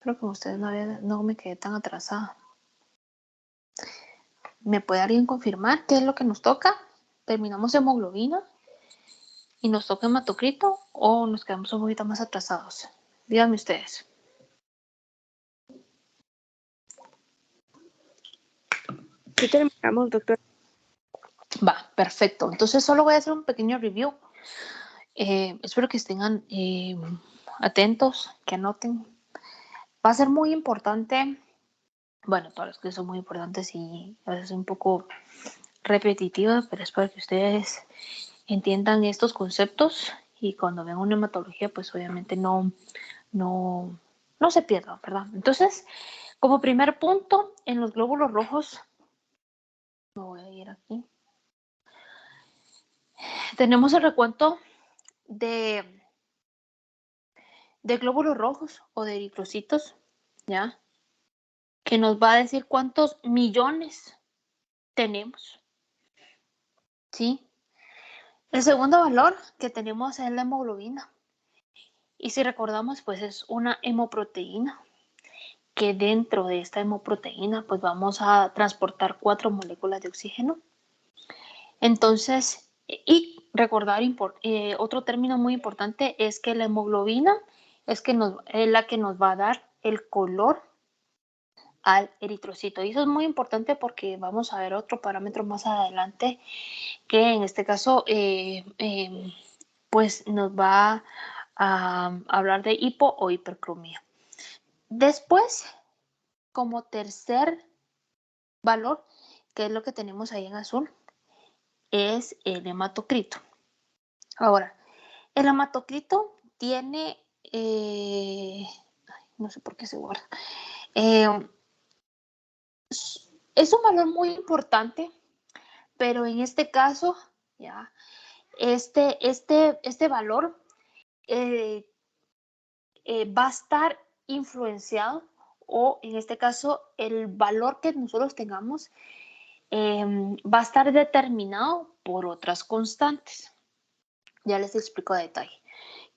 Creo que ustedes no me quedé tan atrasada. ¿Me puede alguien confirmar qué es lo que nos toca? ¿Terminamos hemoglobina y nos toca hematocrito o nos quedamos un poquito más atrasados? Díganme ustedes. Sí terminamos, doctor. Va, perfecto. Entonces solo voy a hacer un pequeño review. Espero que estén atentos, que anoten. Va a ser muy importante, bueno, todas las que son muy importantes y a veces un poco repetitiva, pero espero que ustedes entiendan estos conceptos y cuando vean una hematología, pues obviamente no se pierdan, ¿verdad? Entonces, como primer punto, en los glóbulos rojos, me voy a ir aquí, tenemos el recuento de glóbulos rojos o de eritrocitos, ¿ya? Que nos va a decir cuántos millones tenemos, ¿sí? El segundo valor que tenemos es la hemoglobina. Y si recordamos, pues es una hemoproteína, que dentro de esta hemoproteína, pues vamos a transportar 4 moléculas de oxígeno. Entonces, y recordar otro término muy importante es que la hemoglobina es la que nos va a dar el color al eritrocito. Y eso es muy importante porque vamos a ver otro parámetro más adelante que en este caso pues nos va a hablar de hipo o hipercromía. Después, como tercer valor, que es lo que tenemos ahí en azul, es el hematocrito. Ahora, el hematocrito tiene, no sé por qué se guarda, es un valor muy importante, pero en este caso, ya, este valor va a estar influenciado o en este caso el valor que nosotros tengamos va a estar determinado por otras constantes. Ya les explico a detalle.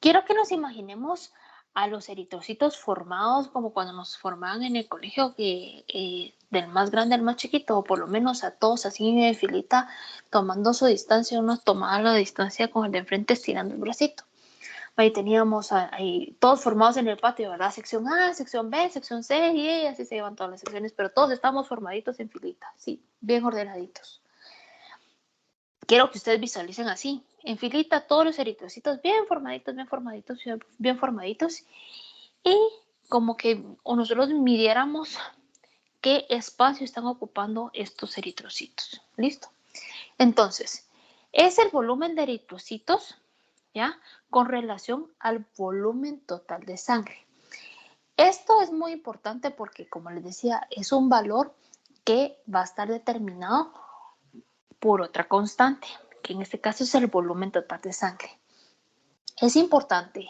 Quiero que nos imaginemos a los eritrocitos formados como cuando nos formaban en el colegio, del más grande al más chiquito, o por lo menos a todos así en filita, tomando su distancia, uno tomaba la distancia con el de enfrente estirando el bracito. Ahí teníamos ahí, todos formados en el patio, ¿verdad? Sección A, sección B, sección C, y así se llevan todas las secciones, pero todos estamos formaditos en filita, sí, bien ordenaditos. Quiero que ustedes visualicen así, en filita, todos los eritrocitos bien formaditos, bien formaditos, bien formaditos, y como que o nosotros midiéramos qué espacio están ocupando estos eritrocitos. ¿Listo? Entonces, es el volumen de eritrocitos, ¿ya? Con relación al volumen total de sangre. Esto es muy importante porque, como les decía, es un valor que va a estar determinado por otra constante, que en este caso es el volumen total de sangre. Es importante,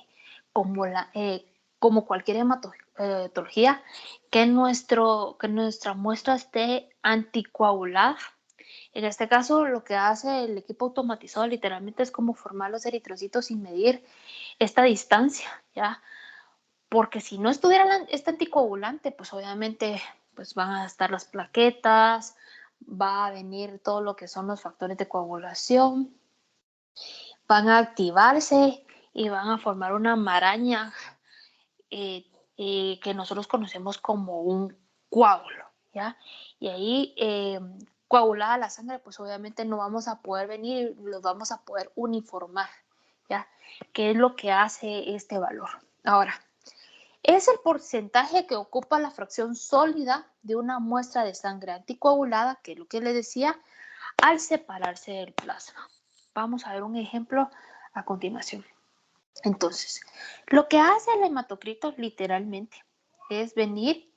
como cualquier hematología, que nuestra muestra esté anticoagulada. En este caso, lo que hace el equipo automatizado literalmente es como formar los eritrocitos sin medir esta distancia, ¿ya? Porque si no estuviera este anticoagulante, pues obviamente pues van a estar las plaquetas, va a venir todo lo que son los factores de coagulación, van a activarse y van a formar una maraña que nosotros conocemos como un coágulo, ¿ya? Y ahí coagulada la sangre, pues obviamente no vamos a poder venir, los vamos a poder uniformar, ¿ya? ¿Qué es lo que hace este valor? Ahora, es el porcentaje que ocupa la fracción sólida de una muestra de sangre anticoagulada, que es lo que les decía, al separarse del plasma. Vamos a ver un ejemplo a continuación. Entonces, lo que hace el hematocrito literalmente es venir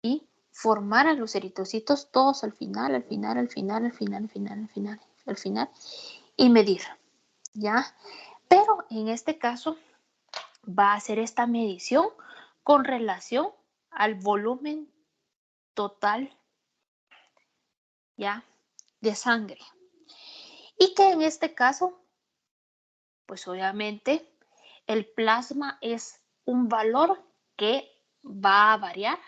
y formar a los eritrocitos todos al final, y medir, ¿ya? Pero en este caso va a hacer esta medición con relación al volumen total, ¿ya? De sangre. Y que en este caso, pues obviamente, el plasma es un valor que va a variar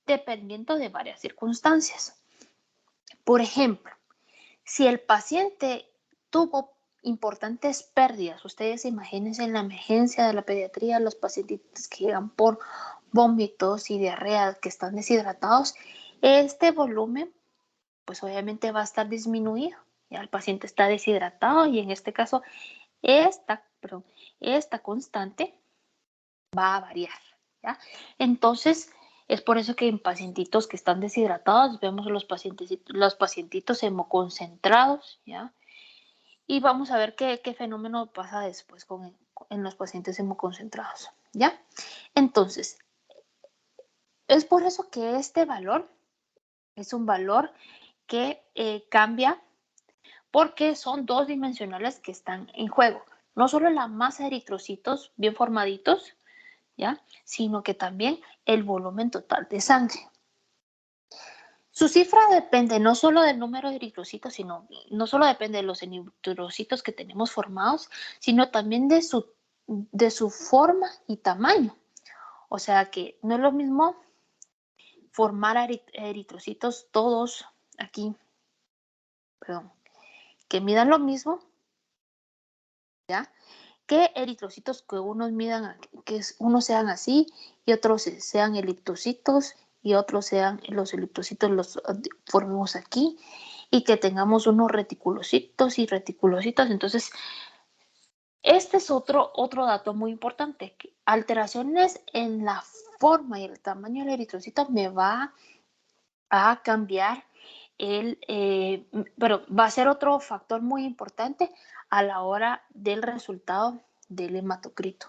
dependiendo de varias circunstancias. Por ejemplo, si el paciente tuvo importantes pérdidas, ustedes imagínense en la emergencia de la pediatría, los pacientes que llegan por vómitos y diarrea, que están deshidratados, este volumen pues obviamente va a estar disminuido. Ya el paciente está deshidratado y en este caso esta constante va a variar. ¿ya? Entonces, es por eso que en pacientitos que están deshidratados vemos los pacientitos hemoconcentrados, ¿ya? Y vamos a ver qué fenómeno pasa después en los pacientes hemoconcentrados, ¿ya? Entonces, es por eso que este valor es un valor que cambia porque son dos dimensionales que están en juego. No solo la masa de eritrocitos bien formaditos, ¿ya? Sino que también el volumen total de sangre. Su cifra depende no solo del número de eritrocitos, no solo depende de los eritrocitos que tenemos formados, sino también de su forma y tamaño. O sea que no es lo mismo formar eritrocitos todos aquí, perdón, que midan lo mismo, ¿ya? Que eritrocitos que unos sean así y otros sean eliptocitos y otros sean los eliptocitos los formemos aquí y que tengamos unos reticulocitos y reticulocitos. Entonces, este es otro dato muy importante. Que alteraciones en la forma y el tamaño del eritrocito me va a cambiar pero va a ser otro factor muy importante a la hora del resultado del hematocrito.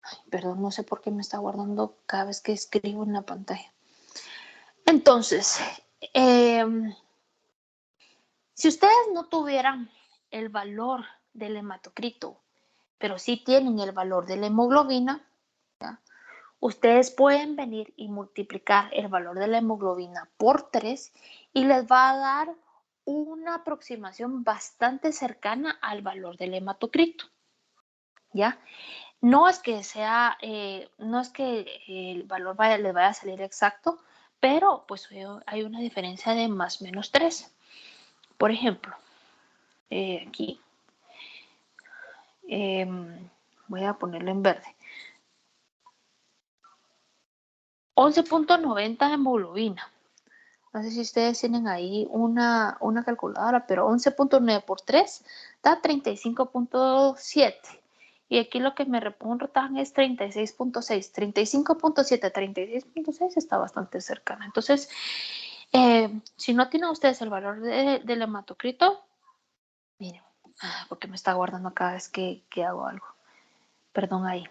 Ay, perdón, no sé por qué me está guardando cada vez que escribo en la pantalla. Entonces, si ustedes no tuvieran el valor del hematocrito, pero sí tienen el valor de la hemoglobina, ¿ya? Ustedes pueden venir y multiplicar el valor de la hemoglobina por 3 y les va a dar una aproximación bastante cercana al valor del hematocrito, ¿ya? No es que el valor les vaya a salir exacto, pero pues hay una diferencia de más o menos 3. Por ejemplo, aquí voy a ponerlo en verde. 11.90 de hemoglobina. No sé si ustedes tienen ahí una calculadora, pero 11.9 por 3 da 35.7. Y aquí lo que me reportan es 36.6. 35.7 a 36.6 está bastante cercana. Entonces, si no tienen ustedes el valor del hematocrito, miren, porque me está guardando cada vez que hago algo. Perdón ahí.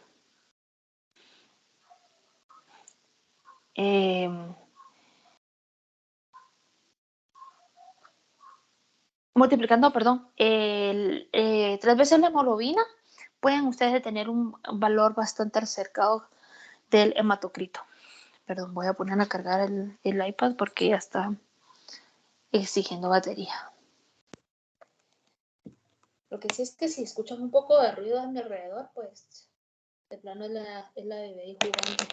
Multiplicando, perdón, 3 veces la hemoglobina, pueden ustedes tener un valor bastante acercado del hematocrito. Perdón, voy a poner a cargar el iPad porque ya está exigiendo batería. Lo que sí es que si escuchan un poco de ruido a mi alrededor, pues de plano es la bebé ahí jugando.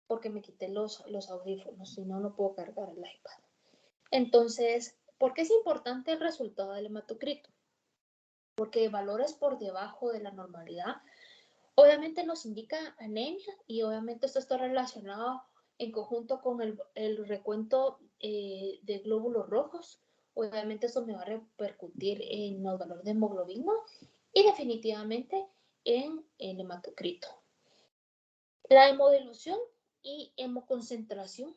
Porque me quité los audífonos, si no, no puedo cargar el iPad. Entonces, ¿por qué es importante el resultado del hematocrito? Porque valores por debajo de la normalidad obviamente nos indica anemia y obviamente esto está relacionado en conjunto con el recuento de glóbulos rojos. Obviamente eso me va a repercutir en los valores de hemoglobina y definitivamente en el hematocrito. La hemodilución y hemoconcentración,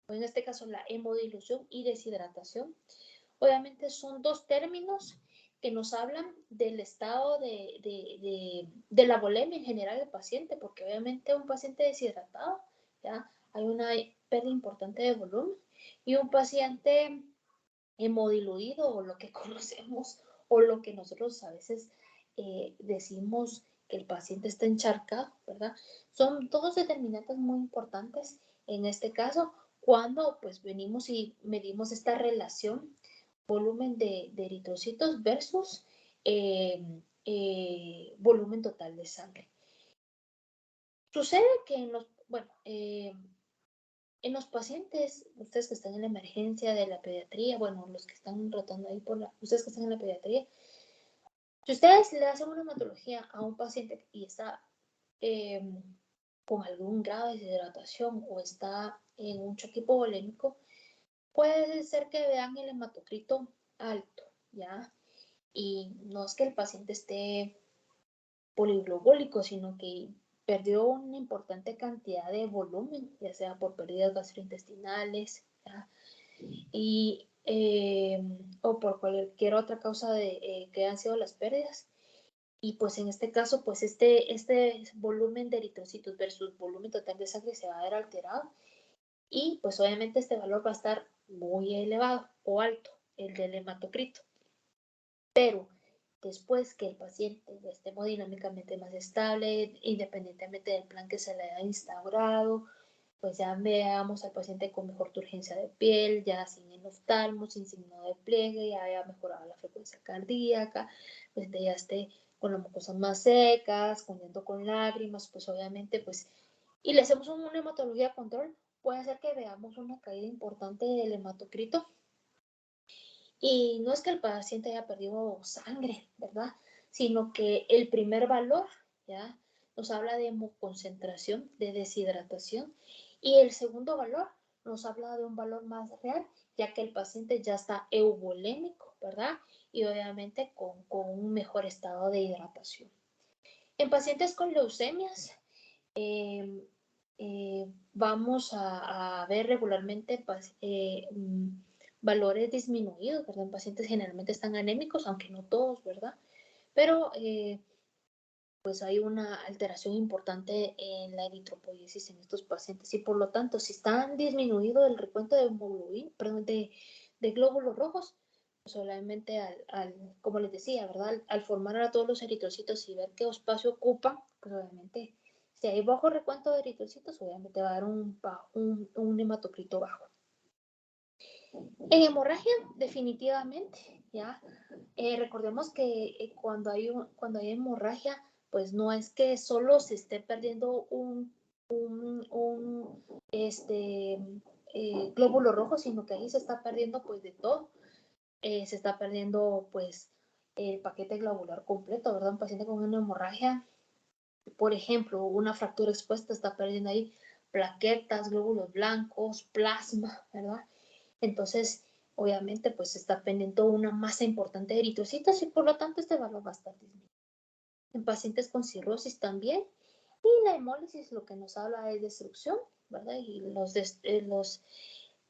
o en este caso la hemodilución y deshidratación, obviamente son dos términos que nos hablan del estado de la volemia en general del paciente, porque obviamente un paciente deshidratado, ¿ya? Hay una pérdida importante de volumen, y un paciente hemodiluido, o lo que conocemos, o lo que nosotros a veces decimos que el paciente está encharcado, ¿verdad? Son dos determinantes muy importantes en este caso, cuando pues venimos y medimos esta relación volumen de eritrocitos versus volumen total de sangre. Sucede que bueno, en los pacientes, ustedes que están en la emergencia de la pediatría, bueno, los que están rotando ahí ustedes que están en la pediatría, si ustedes le hacen una hematología a un paciente y está con algún grado de deshidratación o está en un choque hipovolémico, puede ser que vean el hematocrito alto, ¿ya? Y no es que el paciente esté poliglobólico, sino que perdió una importante cantidad de volumen, ya sea por pérdidas gastrointestinales, ¿ya? Y, o por cualquier otra causa de que han sido las pérdidas. Y pues en este caso, pues este volumen de eritrocitos versus volumen total de sangre se va a ver alterado. Y pues obviamente este valor va a estar muy elevado o alto, el del hematocrito. Pero después que el paciente ya esté hemodinámicamente más estable, independientemente del plan que se le haya instaurado, pues ya veamos al paciente con mejor turgencia de piel, ya sin enoftalmo, sin signo de pliegue, ya haya mejorado la frecuencia cardíaca, pues ya esté con las mucosas más secas, con lágrimas, pues obviamente, pues, y le hacemos una hematología control, puede ser que veamos una caída importante del hematocrito. Y no es que el paciente haya perdido sangre, ¿verdad? Sino que el primer valor, ¿ya? Nos habla de hemoconcentración, de deshidratación. Y el segundo valor nos habla de un valor más real, ya que el paciente ya está euvolémico, ¿verdad? Y obviamente con un mejor estado de hidratación. En pacientes con leucemias, vamos a ver regularmente valores disminuidos, ¿verdad? En pacientes generalmente están anémicos, aunque no todos, ¿verdad? Pero pues hay una alteración importante en la eritropoiesis en estos pacientes y por lo tanto, si están disminuido el recuento de hemoglobina, perdón, de glóbulos rojos, pues solamente como les decía, ¿verdad? Al formar a todos los eritrocitos y ver qué espacio ocupan, pues obviamente, si hay bajo recuento de eritrocitos, obviamente va a dar un hematocrito bajo. En hemorragia, definitivamente, ¿ya? Recordemos que cuando hay hemorragia, pues no es que solo se esté perdiendo un glóbulo rojo, sino que ahí se está perdiendo pues de todo. Se está perdiendo pues el paquete globular completo, ¿verdad? Un paciente con una hemorragia, por ejemplo, una fractura expuesta, está perdiendo ahí plaquetas, glóbulos blancos, plasma, ¿verdad? Entonces, obviamente, pues se está perdiendo una masa importante de eritrocitos y por lo tanto este valor va a estar disminuido. En pacientes con cirrosis también. Y la hemólisis lo que nos habla es destrucción, ¿verdad? Y los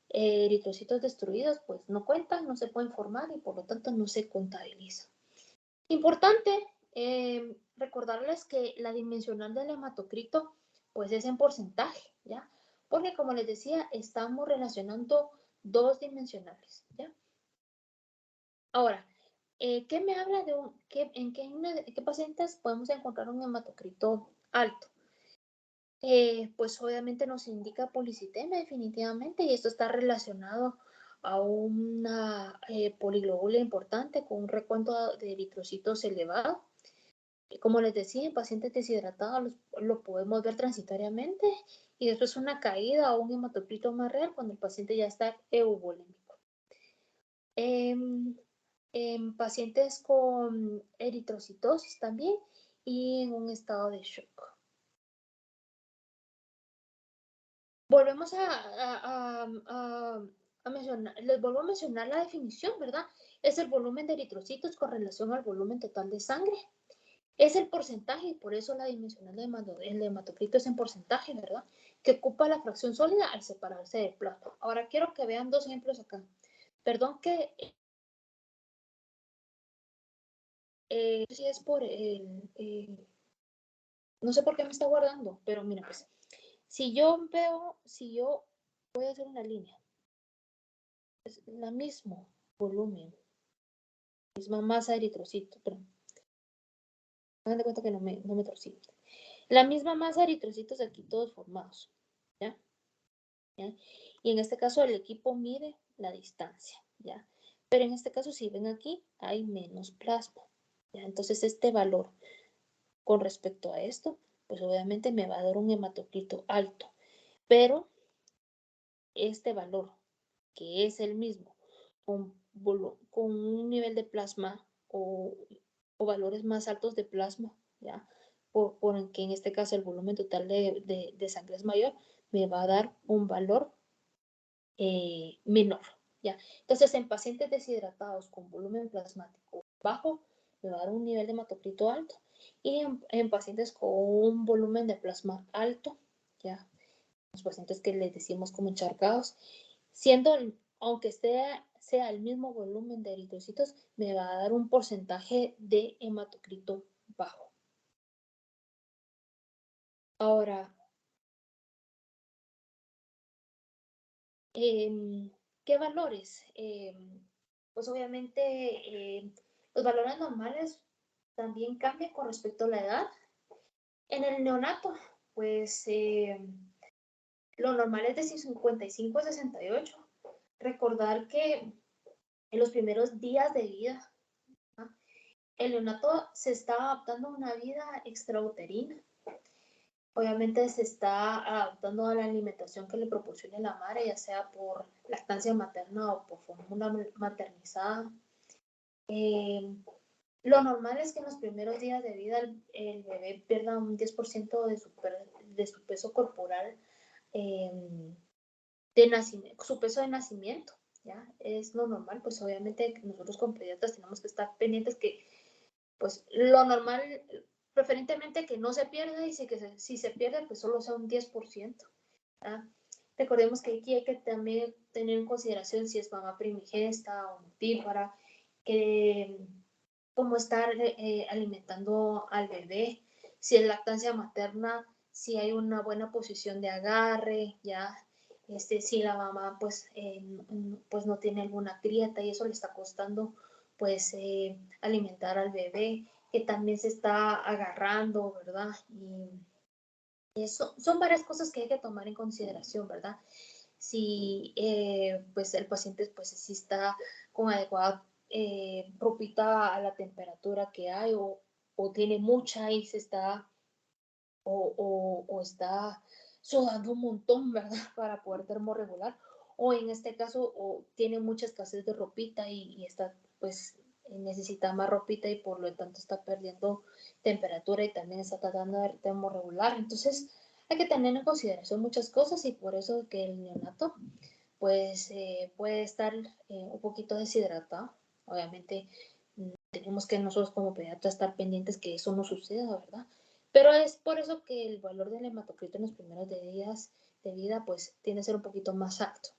eritrocitos destruidos pues no cuentan, no se pueden formar y por lo tanto no se contabilizan. Importante recordarles que la dimensional del hematocrito pues es en porcentaje, ¿ya? Porque como les decía, estamos relacionando dos dimensionales, ¿ya? Ahora, ¿qué me habla de en qué pacientes podemos encontrar un hematocrito alto? Pues obviamente nos indica policitemia definitivamente y esto está relacionado a una poliglobulia importante con un recuento de eritrocitos elevado. Como les decía, en pacientes deshidratados lo podemos ver transitoriamente y después una caída o un hematocrito más real cuando el paciente ya está euvolémico. En pacientes con eritrocitosis también y en un estado de shock. Volvemos a mencionar, les vuelvo a mencionar la definición, ¿verdad? Es el volumen de eritrocitos con relación al volumen total de sangre. Es el porcentaje, y por eso la dimensional del hematocrito es en porcentaje, ¿verdad? Que ocupa la fracción sólida al separarse del plasma. Ahora quiero que vean dos ejemplos acá. Perdón que si es por no sé por qué me está guardando, pero mira, pues, si yo voy a hacer una línea, es la mismo volumen, misma masa de eritrocito, pero hagan de cuenta que no me torcí. La misma masa de eritrocitos aquí todos formados, ¿ya? ¿Ya? Y en este caso el equipo mide la distancia, ¿ya? Pero en este caso, si ven aquí, hay menos plasma, ¿ya? Entonces este valor con respecto a esto, pues obviamente me va a dar un hematocrito alto. pero este valor, que es el mismo, con un nivel de plasma o valores más altos de plasma, ¿ya? Por que en este caso el volumen total de sangre es mayor, me va a dar un valor menor, ¿ya? Entonces, en pacientes deshidratados con volumen plasmático bajo, me va a dar un nivel de hematocrito alto. Y en pacientes con un volumen de plasma alto, ¿ya? Los pacientes que les decimos como encharcados, aunque sea el mismo volumen de eritrocitos, me va a dar un porcentaje de hematocrito bajo. Ahora, ¿qué valores? Pues obviamente los valores normales también cambian con respecto a la edad. En el neonato, pues lo normal es de 55 a 68. Recordar que en los primeros días de vida, ¿no?, el neonato se está adaptando a una vida extrauterina. Obviamente se está adaptando a la alimentación que le proporcione la madre, ya sea por lactancia materna o por fórmula maternizada. Lo normal es que en los primeros días de vida el bebé pierda un 10% de su peso corporal, su peso de nacimiento, ¿ya? Es lo normal, pues obviamente nosotros como pediatras tenemos que estar pendientes que, pues lo normal, preferentemente que no se pierda, y si se pierde, pues solo sea un 10%, ¿ya? Recordemos que aquí hay que también tener en consideración si es mamá primigesta o multípara, que cómo estar alimentando al bebé, si es lactancia materna, si hay una buena posición de agarre, ya, si la mamá pues no tiene alguna grieta y eso le está costando pues alimentar al bebé, que también se está agarrando, ¿verdad? Y eso son varias cosas que hay que tomar en consideración, ¿verdad? Si pues el paciente pues si está con adecuada ropita a la temperatura que hay, o tiene mucha y se está o está sudando un montón, ¿verdad? Para poder termorregular, o en este caso o tiene mucha escasez de ropita y está pues necesita más ropita y por lo tanto está perdiendo temperatura y también está tratando de termorregular. Entonces hay que tener en consideración muchas cosas, y por eso que el neonato pues puede estar un poquito deshidratado. Obviamente tenemos que nosotros como pediatras estar pendientes que eso no suceda, ¿verdad? Pero es por eso que el valor del hematocrito en los primeros días de vida pues tiende a ser un poquito más alto.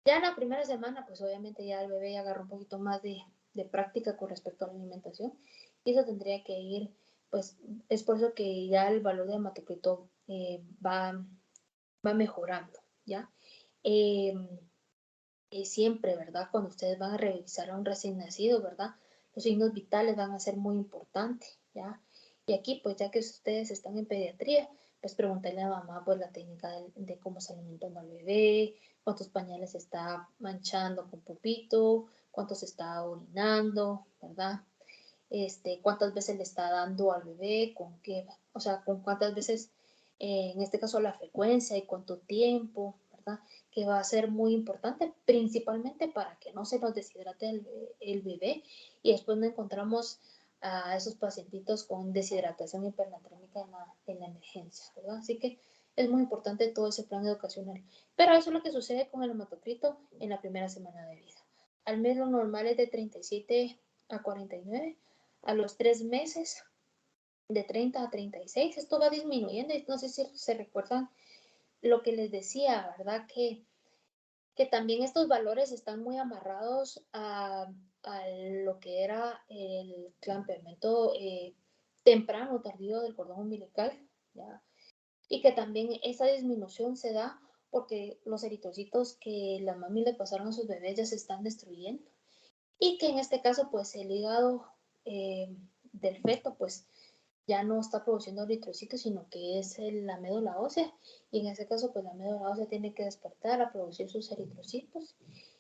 Ya en la primera semana pues obviamente ya el bebé ya agarra un poquito más de práctica con respecto a la alimentación, y eso tendría que ir, pues es por eso que ya el valor de hematocrito va mejorando, ¿ya? Eh, Siempre, ¿verdad? Cuando ustedes van a revisar a un recién nacido, ¿verdad? Los signos vitales van a ser muy importantes, ¿ya? Y aquí, pues ya que ustedes están en pediatría, pues preguntarle a la mamá, pues la técnica de cómo se alimentando al bebé, cuántos pañales está manchando con pupito, cuántos está orinando, ¿verdad? Cuántas veces le está dando al bebé, con qué, o sea, con cuántas veces, en este caso la frecuencia y cuánto tiempo, ¿verdad? Que va a ser muy importante, principalmente para que no se nos deshidrate el bebé y después no encontramos a esos pacientitos con deshidratación hipernatrémica en la emergencia, ¿verdad? Así que es muy importante todo ese plan educacional. Pero eso es lo que sucede con el hematocrito en la primera semana de vida. Al mes lo normal es de 37 a 49. A los 3 meses, de 30 a 36, esto va disminuyendo. Y no sé si se recuerdan lo que les decía, ¿verdad? Que también estos valores están muy amarrados a lo que era el clampeamiento temprano, tardío del cordón umbilical, ¿ya? Y que también esa disminución se da porque los eritrocitos que la mami le pasaron a sus bebés ya se están destruyendo, y que en este caso pues el hígado del feto pues ya no está produciendo eritrocitos, sino que es la médula ósea, y en ese caso pues la médula ósea tiene que despertar a producir sus eritrocitos,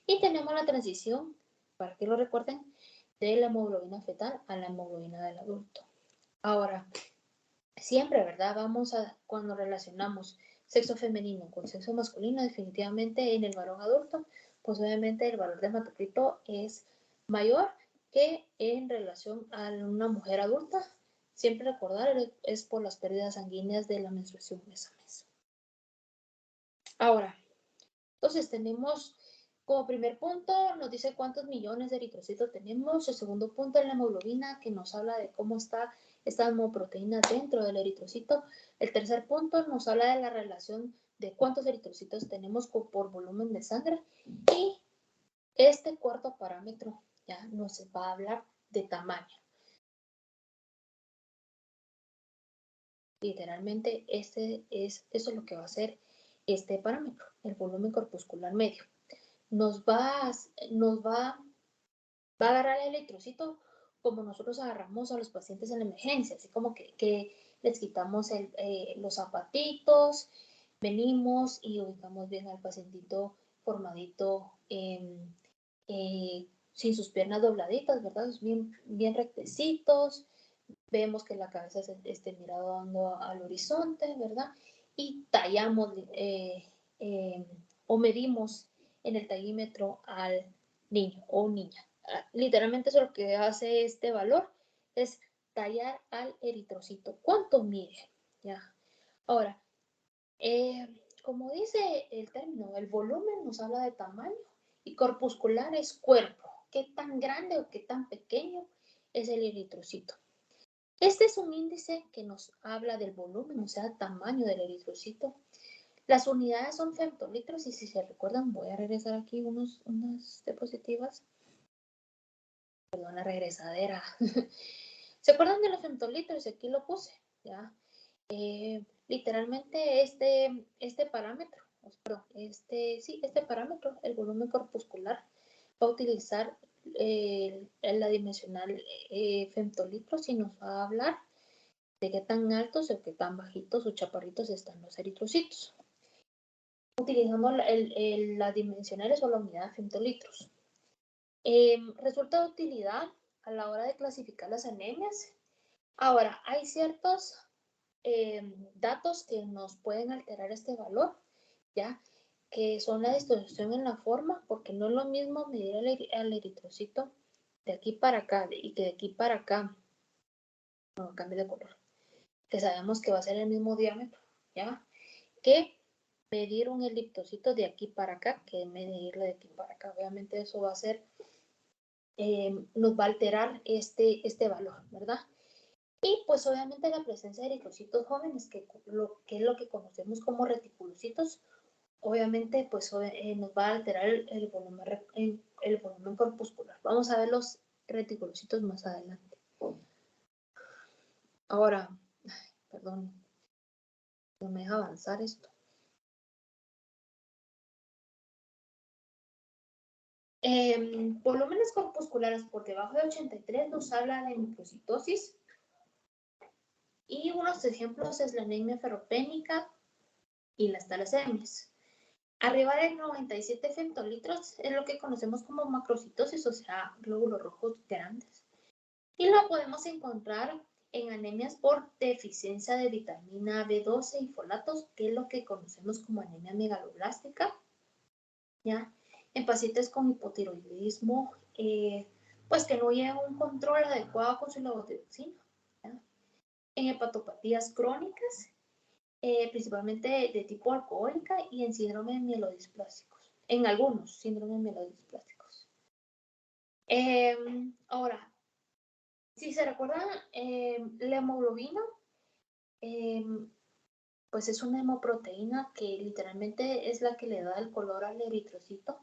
y tenemos la transición, para que lo recuerden, de la hemoglobina fetal a la hemoglobina del adulto. Ahora, siempre, ¿verdad? Cuando relacionamos sexo femenino con sexo masculino, definitivamente en el varón adulto, pues obviamente el valor de hematocrito es mayor que en relación a una mujer adulta. Siempre recordar, es por las pérdidas sanguíneas de la menstruación mes a mes. Ahora, entonces tenemos como primer punto, nos dice cuántos millones de eritrocitos tenemos. El segundo punto es la hemoglobina, que nos habla de cómo está esta hemoproteína dentro del eritrocito. El tercer punto nos habla de la relación de cuántos eritrocitos tenemos por volumen de sangre. Y este cuarto parámetro ya nos va a hablar de tamaño. Literalmente, eso es lo que va a hacer este parámetro, el volumen corpuscular medio. Nos va a agarrar el eritrocito como nosotros agarramos a los pacientes en la emergencia, así como que les quitamos los zapatitos, venimos y ubicamos bien al pacientito formadito, sin sus piernas dobladitas, ¿verdad? Bien rectecitos, vemos que la cabeza esté mirando al horizonte, ¿verdad? Y tallamos o medimos en el tallímetro al niño o niña. Literalmente eso lo que hace este valor es tallar al eritrocito. ¿Cuánto mide? ¿Ya? Ahora, como dice el término, el volumen nos habla de tamaño y corpuscular es cuerpo. ¿Qué tan grande o qué tan pequeño es el eritrocito? Este es un índice que nos habla del volumen, o sea, tamaño del eritrocito. Las unidades son femtolitros y si se recuerdan, voy a regresar aquí unas diapositivas. Perdón, la regresadera. ¿Se acuerdan de los femtolitros? Aquí lo puse, ¿ya? Literalmente este parámetro, perdón, este parámetro, el volumen corpuscular, va a utilizar la dimensional femtolitros y nos va a hablar de qué tan altos o qué tan bajitos o chaparritos están los eritrocitos, utilizando las dimensionales o la unidad de femtolitros. Resulta de utilidad a la hora de clasificar las anemias. Ahora, hay ciertos datos que nos pueden alterar este valor, ¿ya? Que son la distorsión en la forma, porque no es lo mismo medir al eritrocito de aquí para acá y que de aquí para acá, no, cambie de color, que sabemos que va a ser el mismo diámetro, ¿ya? Que medir un eritrocito de aquí para acá, que medirle de aquí para acá. Obviamente eso va a ser, nos va a alterar este valor, ¿verdad? Y pues obviamente la presencia de eritrocitos jóvenes, que es lo que conocemos como reticulocitos, obviamente pues nos va a alterar el volumen corpuscular. Vamos a ver los reticulocitos más adelante. Ahora, perdón, no me deja avanzar esto. Volúmenes corpusculares por debajo de 83 nos habla de microcitosis. Y unos ejemplos es la anemia ferropénica y las talasemias. Arriba de 97 femtolitros es lo que conocemos como macrocitosis, o sea, glóbulos rojos grandes. Y lo podemos encontrar en anemias por deficiencia de vitamina B12 y folatos, que es lo que conocemos como anemia megaloblástica, ¿ya? En pacientes con hipotiroidismo, pues que no llevan un control adecuado con su levotiroxina, ¿ya? En hepatopatías crónicas, principalmente de tipo alcohólica y en síndromes mielodisplásicos, en algunos síndromes mielodisplásicos. Ahora, si se recuerdan, la hemoglobina, pues es una hemoproteína que literalmente es la que le da el color al eritrocito.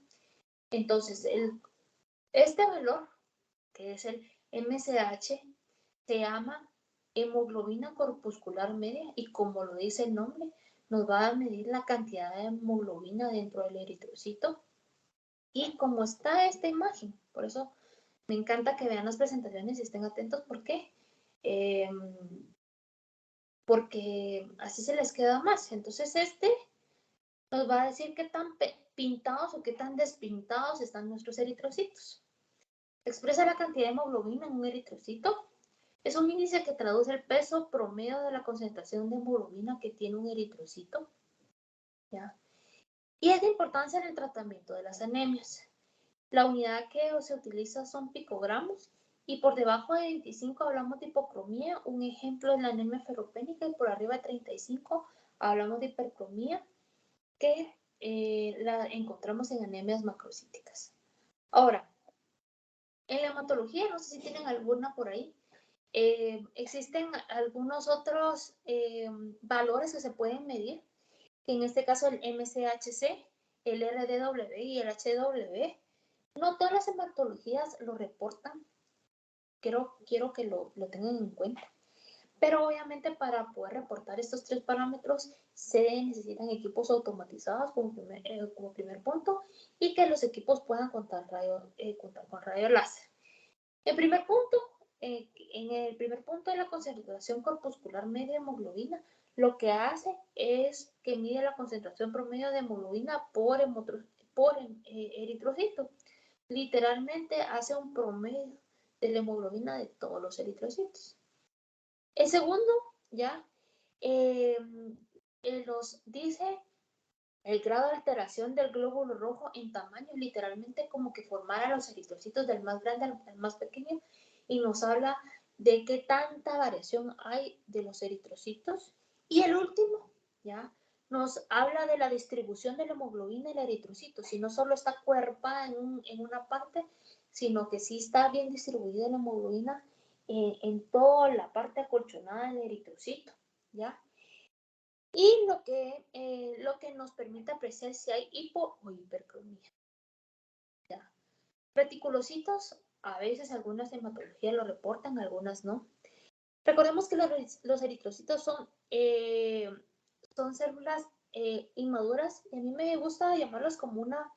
Entonces, este valor, que es el MCH, se llama hemoglobina corpuscular media y como lo dice el nombre, nos va a medir la cantidad de hemoglobina dentro del eritrocito. Y como está esta imagen, por eso me encanta que vean las presentaciones y estén atentos. ¿Por qué? Porque así se les queda más. Entonces nos va a decir qué tan pintados o qué tan despintados están nuestros eritrocitos. Expresa la cantidad de hemoglobina en un eritrocito. Es un índice que traduce el peso promedio de la concentración de hemoglobina que tiene un eritrocito. ¿ya? Y es de importancia en el tratamiento de las anemias. La unidad que se utiliza son picogramos y por debajo de 25 hablamos de hipocromía. Un ejemplo es la anemia ferropénica y por arriba de 35 hablamos de hipercromía que la encontramos en anemias macrocíticas. Ahora, en la hematología, no sé si tienen alguna por ahí, existen algunos otros valores que se pueden medir, que en este caso el MCHC, el RDW y el HW. No todas las hematologías lo reportan, quiero que lo tengan en cuenta. Pero obviamente para poder reportar estos tres parámetros se necesitan equipos automatizados como primer punto y que los equipos puedan contar con radio láser. En el primer punto de la concentración corpuscular media de hemoglobina, lo que hace es que mide la concentración promedio de hemoglobina por eritrocito. Literalmente hace un promedio de la hemoglobina de todos los eritrocitos. El segundo, ya, nos dice el grado de alteración del glóbulo rojo en tamaño, literalmente como que formara los eritrocitos del más grande al más pequeño, y nos habla de qué tanta variación hay de los eritrocitos. Y el último, ya, nos habla de la distribución de la hemoglobina y el eritrocito, si no solo está cuerpada en una parte, sino que sí está bien distribuida la hemoglobina en toda la parte acolchonada del eritrocito, ¿ya? Y lo que nos permite apreciar si hay hipo o hipercromía. ¿Ya? Reticulocitos, a veces algunas hematologías lo reportan, algunas no. Recordemos que los eritrocitos son células inmaduras y a mí me gusta llamarlos como una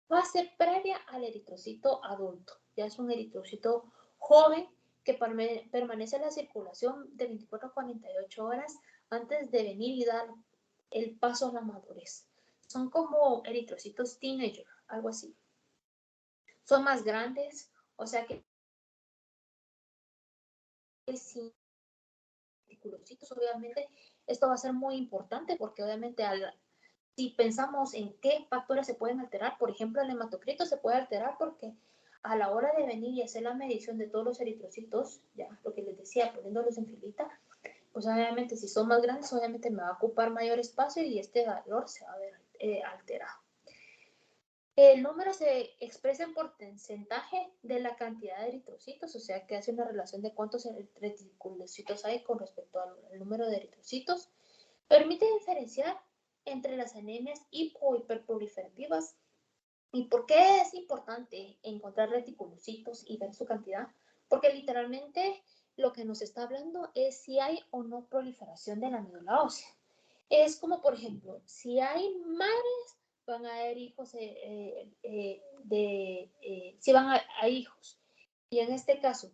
fase previa al eritrocito adulto. Ya es un eritrocito joven que permanece en la circulación de 24 a 48 horas antes de venir y dar el paso a la madurez. Son como eritrocitos teenager, algo así. Son más grandes, o sea que sin reticulocitos, obviamente, esto va a ser muy importante porque obviamente si pensamos en qué factores se pueden alterar, por ejemplo, el hematocrito se puede alterar porque a la hora de venir y hacer la medición de todos los eritrocitos, ya lo que les decía, poniéndolos en filita, pues obviamente si son más grandes, obviamente me va a ocupar mayor espacio y este valor se va a ver alterado. El número se expresa en porcentaje de la cantidad de eritrocitos, o sea que hace una relación de cuántos reticulocitos hay con respecto al número de eritrocitos. Permite diferenciar entre las anemias hipo o hiperproliferativas. ¿Y por qué es importante encontrar reticulocitos y ver su cantidad? Porque literalmente lo que nos está hablando es si hay o no proliferación de la médula ósea. Es como, por ejemplo, si hay madres, van a haber hijos si van a hijos. Y en este caso,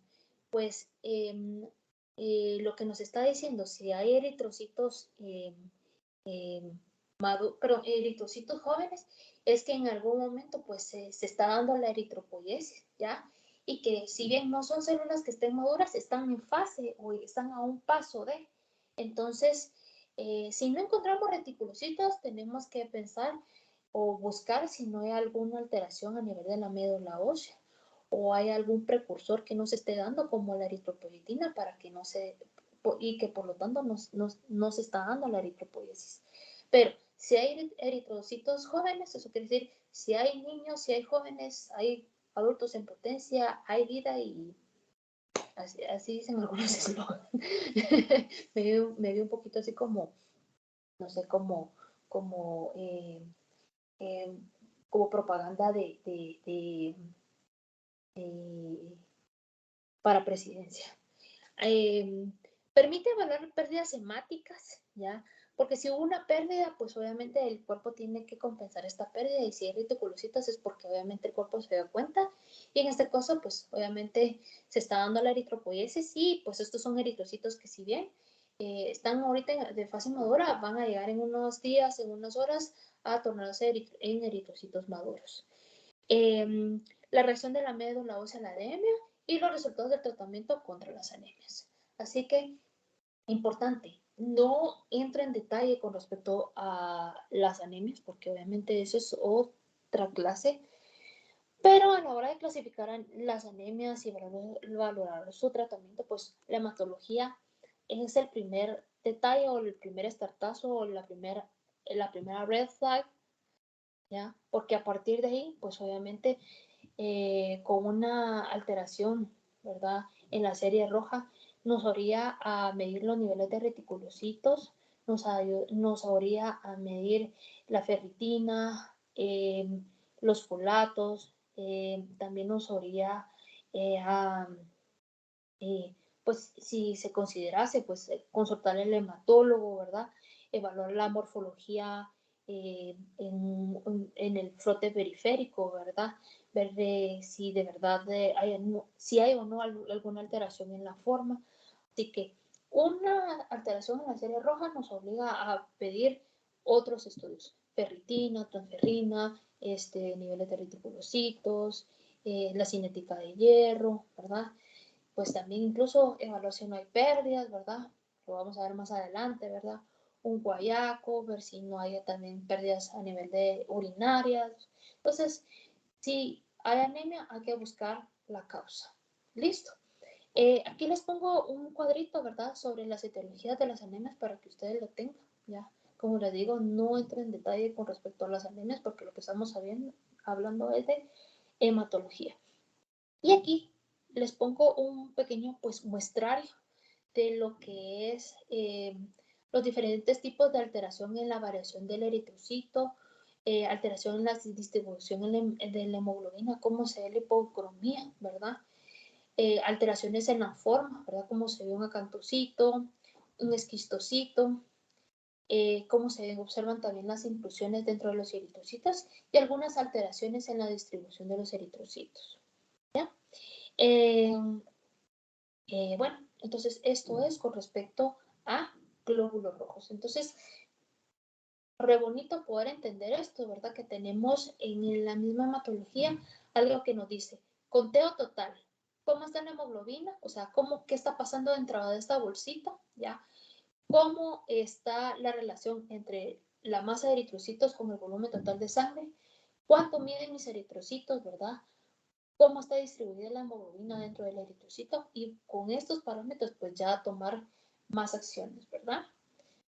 pues lo que nos está diciendo, si hay eritrocitos eritrocitos jóvenes, es que en algún momento pues se está dando la eritropoiesis, ¿ya? Y que si bien no son células que estén maduras, están en fase o están a un paso de. Entonces, si no encontramos reticulocitos, tenemos que pensar o buscar si no hay alguna alteración a nivel de la médula ósea o hay algún precursor que no se esté dando como la eritropoyetina para que no se, y que por lo tanto no se está dando la eritropoiesis. Pero si hay eritrocitos jóvenes, eso quiere decir, si hay niños, si hay jóvenes, hay adultos en potencia, hay vida y así dicen algunos eslogans. me vi un poquito así como, no sé, como propaganda para presidencia. Permite evaluar pérdidas hemáticas, ¿ya? Porque si hubo una pérdida, pues obviamente el cuerpo tiene que compensar esta pérdida y si hay reticulocitos es porque obviamente el cuerpo se da cuenta y en este caso, pues obviamente se está dando la eritropoiesis y pues estos son eritrocitos que si bien están ahorita de fase madura, van a llegar en unos días, en unas horas a tornarse en eritrocitos maduros. La reacción de la médula ósea a la anemia y los resultados del tratamiento contra las anemias. Así que, importante, no entro en detalle con respecto a las anemias, porque obviamente eso es otra clase, pero a la hora de clasificar las anemias y valorar su tratamiento, pues la hematología es el primer detalle o el primer estartazo o la primera red flag, ¿ya? Porque a partir de ahí, pues obviamente con una alteración, ¿verdad? En la serie roja, nos haría a medir los niveles de reticulocitos, nos haría a medir la ferritina, los folatos, también nos haría a, pues si se considerase, pues consultar al hematólogo, ¿verdad? Evaluar la morfología en el frote periférico, ¿verdad? Ver si de verdad si hay o no alguna alteración en la forma. Así que una alteración en la serie roja nos obliga a pedir otros estudios. Ferritina, transferrina, niveles de reticulocitos, la cinética de hierro, ¿verdad? Pues también incluso evaluar si no hay pérdidas, ¿verdad? Lo vamos a ver más adelante, ¿verdad? Un guayaco, ver si no hay también pérdidas a nivel de urinarias. Entonces, si hay anemia, hay que buscar la causa. Listo. Aquí les pongo un cuadrito, ¿verdad? Sobre las etiologías de las anemias para que ustedes lo tengan, ¿ya? Como les digo, no entro en detalle con respecto a las anemias porque lo que estamos hablando es de hematología. Y aquí les pongo un pequeño pues muestrario de lo que es los diferentes tipos de alteración en la variación del eritrocito, alteración en la distribución de la hemoglobina, cómo se ve la hipocromía, ¿verdad? Alteraciones en la forma, ¿verdad? Cómo se ve un acantocito, un esquistocito, cómo se observan también las inclusiones dentro de los eritrocitos y algunas alteraciones en la distribución de los eritrocitos. ¿Ya? Bueno, entonces esto es con respecto a glóbulos rojos. Entonces, re bonito poder entender esto, ¿verdad? Que tenemos en la misma hematología algo que nos dice conteo total. ¿Cómo está la hemoglobina? O sea, ¿qué está pasando dentro de esta bolsita? ¿Ya? ¿Cómo está la relación entre la masa de eritrocitos con el volumen total de sangre? ¿Cuánto miden mis eritrocitos, verdad? ¿Cómo está distribuida la hemoglobina dentro del eritrocito? Y con estos parámetros, pues ya tomar más acciones, ¿verdad?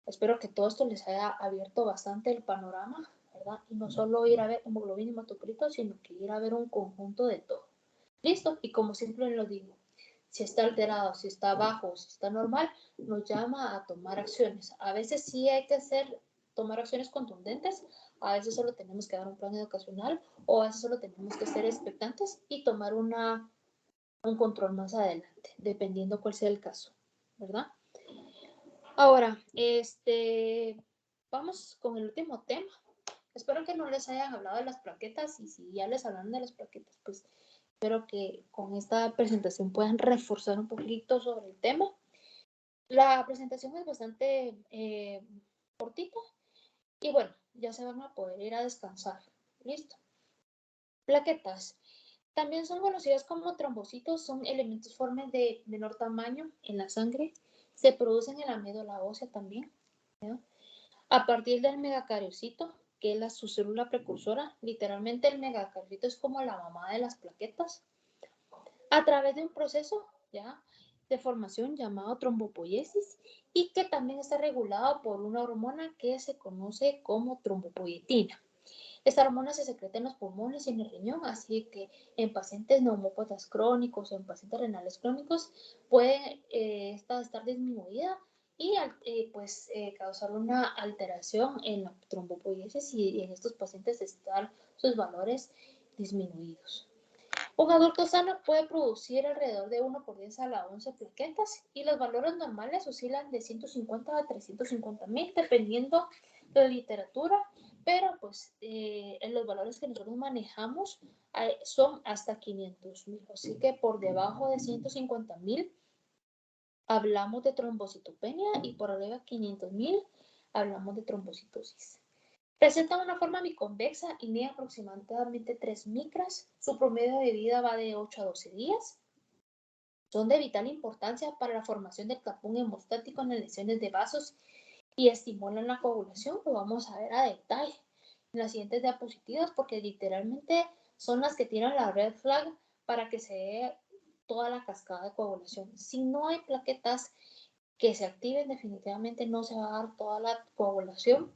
Espero que todo esto les haya abierto bastante el panorama, ¿verdad? Y no solo ir a ver hemoglobina y hematocrito, sino que ir a ver un conjunto de todo. ¿Listo? Y como siempre lo digo, si está alterado, si está bajo, si está normal, nos llama a tomar acciones. A veces sí hay que tomar acciones contundentes, a veces solo tenemos que dar un plan educacional o a veces solo tenemos que ser expectantes y tomar un control más adelante, dependiendo cuál sea el caso, ¿verdad? Ahora, vamos con el último tema. Espero que no les hayan hablado de las plaquetas y si ya les hablan de las plaquetas, pues espero que con esta presentación puedan reforzar un poquito sobre el tema. La presentación es bastante cortita y bueno, ya se van a poder ir a descansar. Listo. Plaquetas. También son conocidas como trombocitos, son elementos formes de menor tamaño en la sangre. Se producen en la médula ósea también, ¿ya? A partir del megacariocito, que es su célula precursora. Literalmente el megacariocito es como la mamá de las plaquetas. A través de un proceso, ¿ya?, de formación llamado trombopoiesis y que también está regulado por una hormona que se conoce como trombopoietina. Esta hormona se secreta en los pulmones y en el riñón, así que en pacientes neumópatas crónicos o en pacientes renales crónicos puede estar disminuida y pues causar una alteración en la trombopoiesis y en estos pacientes están sus valores disminuidos. Un adulto sano puede producir alrededor de 1 por 10 a la 11 plaquetas y los valores normales oscilan de 150 a 350,000 dependiendo de la literatura, pero pues en los valores que nosotros manejamos son hasta 500,000, así que por debajo de 150,000 hablamos de trombocitopenia y por arriba de 500,000 hablamos de trombocitosis. Presenta una forma biconvexa y mide aproximadamente 3 micras. Su promedio de vida va de 8 a 12 días. Son de vital importancia para la formación del tapón hemostático en las lesiones de vasos y estimulan la coagulación. Lo vamos a ver a detalle en las siguientes diapositivas porque literalmente son las que tiran la red flag para que se dé toda la cascada de coagulación. Si no hay plaquetas que se activen, definitivamente no se va a dar toda la coagulación.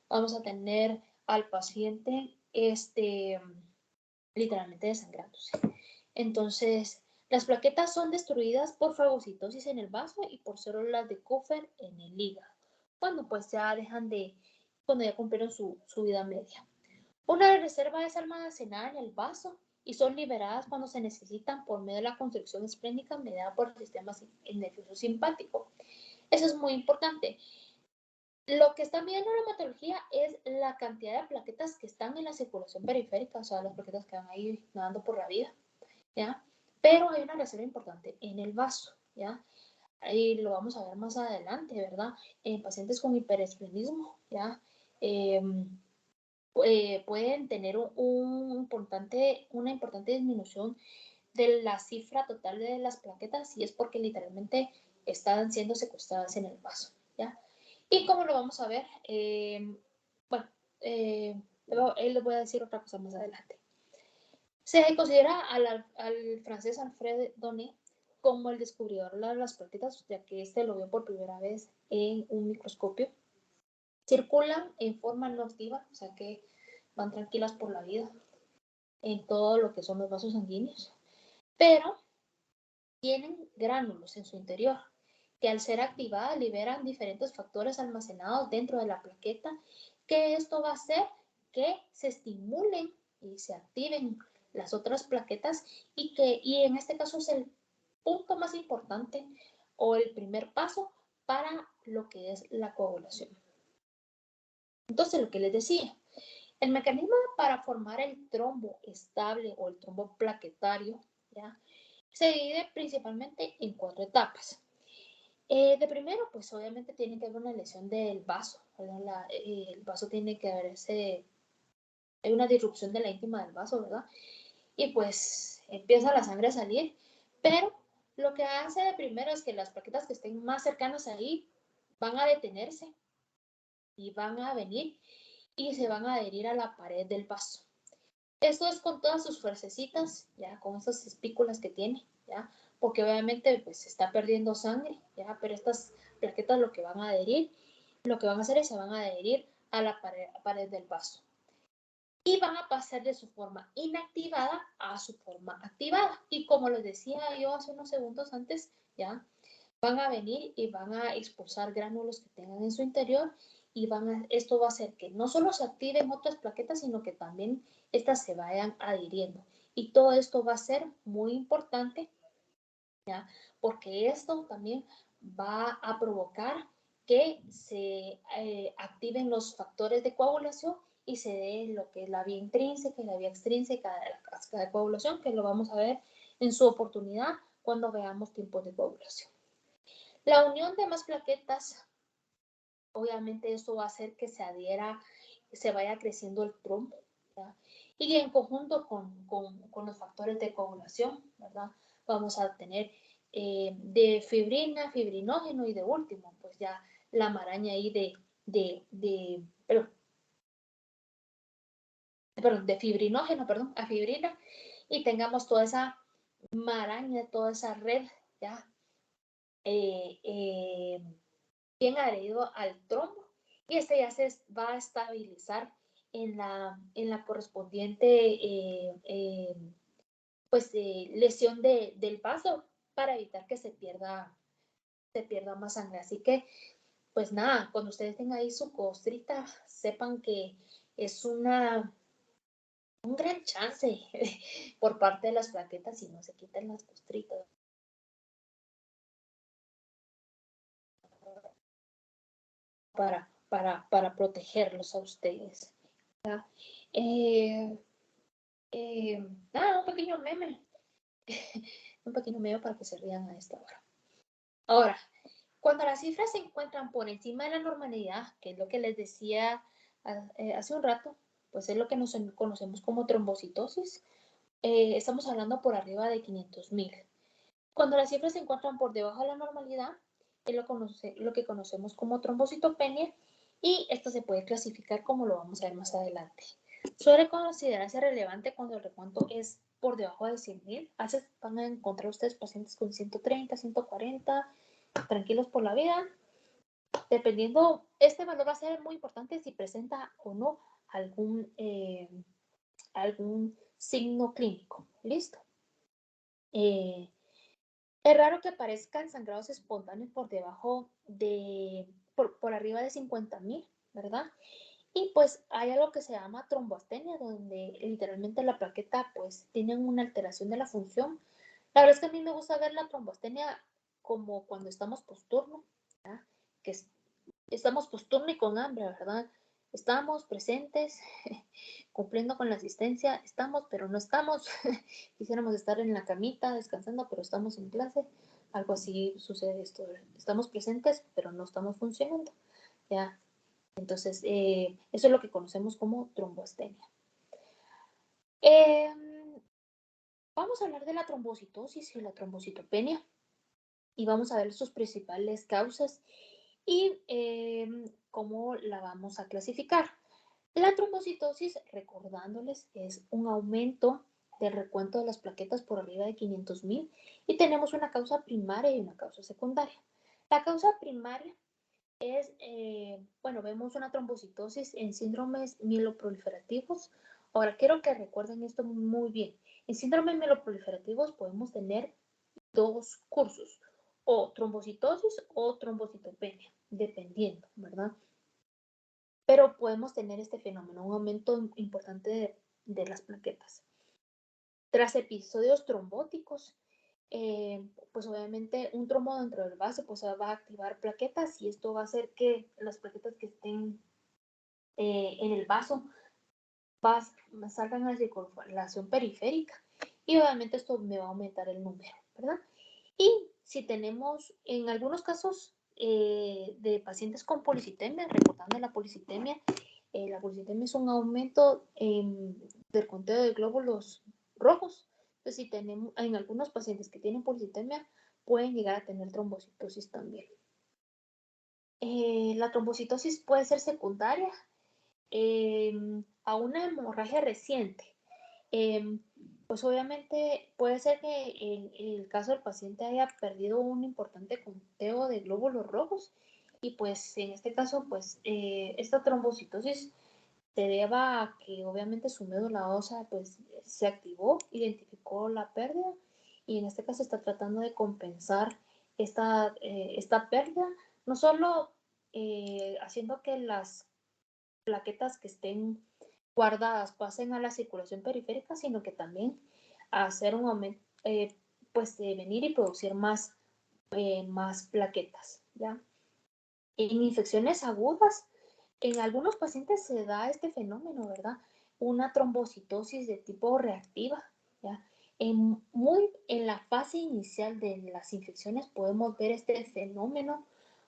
Vamos a tener al paciente literalmente desangrándose. Entonces, las plaquetas son destruidas por fagocitosis en el vaso y por células de Kupffer en el hígado. Cuando pues ya cuando ya cumplieron su vida media. Una reserva es almacenada en el vaso y son liberadas cuando se necesitan por medio de la constricción esplénica mediada por el sistema nervioso simpático. Eso es muy importante. Lo que están viendo en la hematología es la cantidad de plaquetas que están en la circulación periférica, o sea, las plaquetas que van ahí nadando por la vida, ¿ya? Pero hay una reserva importante en el vaso, ¿ya? Ahí lo vamos a ver más adelante, ¿verdad? En pacientes con hiperesplenismo, ¿ya? Pueden tener una importante disminución de la cifra total de las plaquetas y es porque literalmente están siendo secuestradas en el vaso, ¿ya? Y como lo vamos a ver, bueno, les voy a decir otra cosa más adelante. Se considera al francés Alfred Donné como el descubridor de las plaquetas, ya que este lo vio por primera vez en un microscopio. Circulan en forma no activa, o sea que van tranquilas por la vida en todo lo que son los vasos sanguíneos, pero tienen gránulos en su interior que al ser activadas liberan diferentes factores almacenados dentro de la plaqueta, que esto va a hacer que se estimulen y se activen las otras plaquetas y en este caso es el punto más importante o el primer paso para lo que es la coagulación. Entonces, lo que les decía, el mecanismo para formar el trombo estable o el trombo plaquetario, ¿ya? Se divide principalmente en 4 etapas. De primero, pues obviamente tiene que haber una lesión del vaso, ¿verdad? El vaso tiene que hay una disrupción de la íntima del vaso, ¿verdad? Y pues empieza la sangre a salir, pero lo que hace de primero es que las plaquetas que estén más cercanas ahí van a detenerse y van a venir y se van a adherir a la pared del vaso. Esto es con todas sus fuercecitas, ya, con esas espículas que tiene, ya, porque obviamente pues se está perdiendo sangre, ya, pero estas plaquetas lo que van a adherir, lo que van a hacer es se van a adherir a la pared del vaso. Y van a pasar de su forma inactivada a su forma activada. Y como les decía yo hace unos segundos antes, ya, van a venir y van a expulsar gránulos que tengan en su interior y esto va a hacer que no solo se activen otras plaquetas, sino que también estas se vayan adhiriendo. Y todo esto va a ser muy importante, ¿ya? Porque esto también va a provocar que se activen los factores de coagulación y se dé lo que es la vía intrínseca y la vía extrínseca de la cascada de coagulación, que lo vamos a ver en su oportunidad cuando veamos tiempos de coagulación. La unión de más plaquetas, obviamente esto va a hacer que se vaya creciendo el trombo, ¿verdad? Y en conjunto con los factores de coagulación, ¿verdad? Vamos a tener de fibrina, fibrinógeno y de último, pues ya la maraña ahí de fibrinógeno, a fibrina, y tengamos toda esa maraña, toda esa red, ya, bien adherido al trombo y este ya se va a estabilizar en la correspondiente lesión del vaso para evitar que se pierda más sangre. Así que, pues nada, cuando ustedes tengan ahí su costrita, sepan que es un gran chance por parte de las plaquetas si no se quitan las costritas. Para protegerlos a ustedes. Eh, un pequeño meme. Un pequeño meme para que se rían a esta hora. Ahora, cuando las cifras se encuentran por encima de la normalidad, que es lo que les decía hace un rato, pues es lo que nos conocemos como trombocitosis, estamos hablando por arriba de 500,000. Cuando las cifras se encuentran por debajo de la normalidad, es lo que conocemos como trombocitopenia y esto se puede clasificar como lo vamos a ver más adelante. Suele considerarse relevante cuando el recuento es por debajo de 100,000. A veces van a encontrar ustedes pacientes con 130, 140, tranquilos por la vida. Dependiendo, este valor va a ser muy importante si presenta o no algún signo clínico. ¿Listo? Es raro que aparezcan sangrados espontáneos por debajo por arriba de 50,000, ¿verdad? Y pues hay algo que se llama tromboastenia, donde literalmente la plaqueta pues tiene una alteración de la función. La verdad es que a mí me gusta ver la tromboastenia como cuando estamos posturno, ¿verdad? Que estamos posturno y con hambre, ¿verdad? Estamos presentes, cumpliendo con la asistencia, estamos, pero no estamos. Quisiéramos estar en la camita descansando, pero estamos en clase. Algo así sucede esto. Estamos presentes, pero no estamos funcionando. ¿Ya? Entonces, eso es lo que conocemos como tromboastenia. Vamos a hablar de la trombocitosis y la trombocitopenia y vamos a ver sus principales causas y cómo la vamos a clasificar. La trombocitosis, recordándoles, es un aumento del recuento de las plaquetas por arriba de 500,000 y tenemos una causa primaria y una causa secundaria. La causa primaria es, bueno, vemos una trombocitosis en síndromes mieloproliferativos. Ahora, quiero que recuerden esto muy bien. En síndromes mieloproliferativos podemos tener dos cursos, o trombocitosis o trombocitopenia, dependiendo, ¿verdad? Pero podemos tener este fenómeno, un aumento importante de las plaquetas. Tras episodios trombóticos, pues obviamente un trombo dentro del vaso pues va a activar plaquetas y esto va a hacer que las plaquetas que estén en el vaso salgan a la circulación periférica y obviamente esto me va a aumentar el número, ¿verdad? Y si tenemos en algunos casos de pacientes con policitemia, recordando la policitemia es un aumento del conteo de glóbulos rojos. Entonces, si tenemos en algunos pacientes que tienen policitemia, pueden llegar a tener trombocitosis también. La trombocitosis puede ser secundaria a una hemorragia reciente. Pues obviamente puede ser que en el caso del paciente haya perdido un importante conteo de glóbulos rojos y pues en este caso pues esta trombocitosis se deba a que obviamente su médula ósea pues se activó, identificó la pérdida y en este caso está tratando de compensar esta pérdida, no solo haciendo que las plaquetas que estén guardadas pasen a la circulación periférica, sino que también hacer un aumento, pues de venir y producir más plaquetas, ¿ya? En infecciones agudas, en algunos pacientes se da este fenómeno, ¿verdad? Una trombocitosis de tipo reactiva, ¿ya? En la fase inicial de las infecciones podemos ver este fenómeno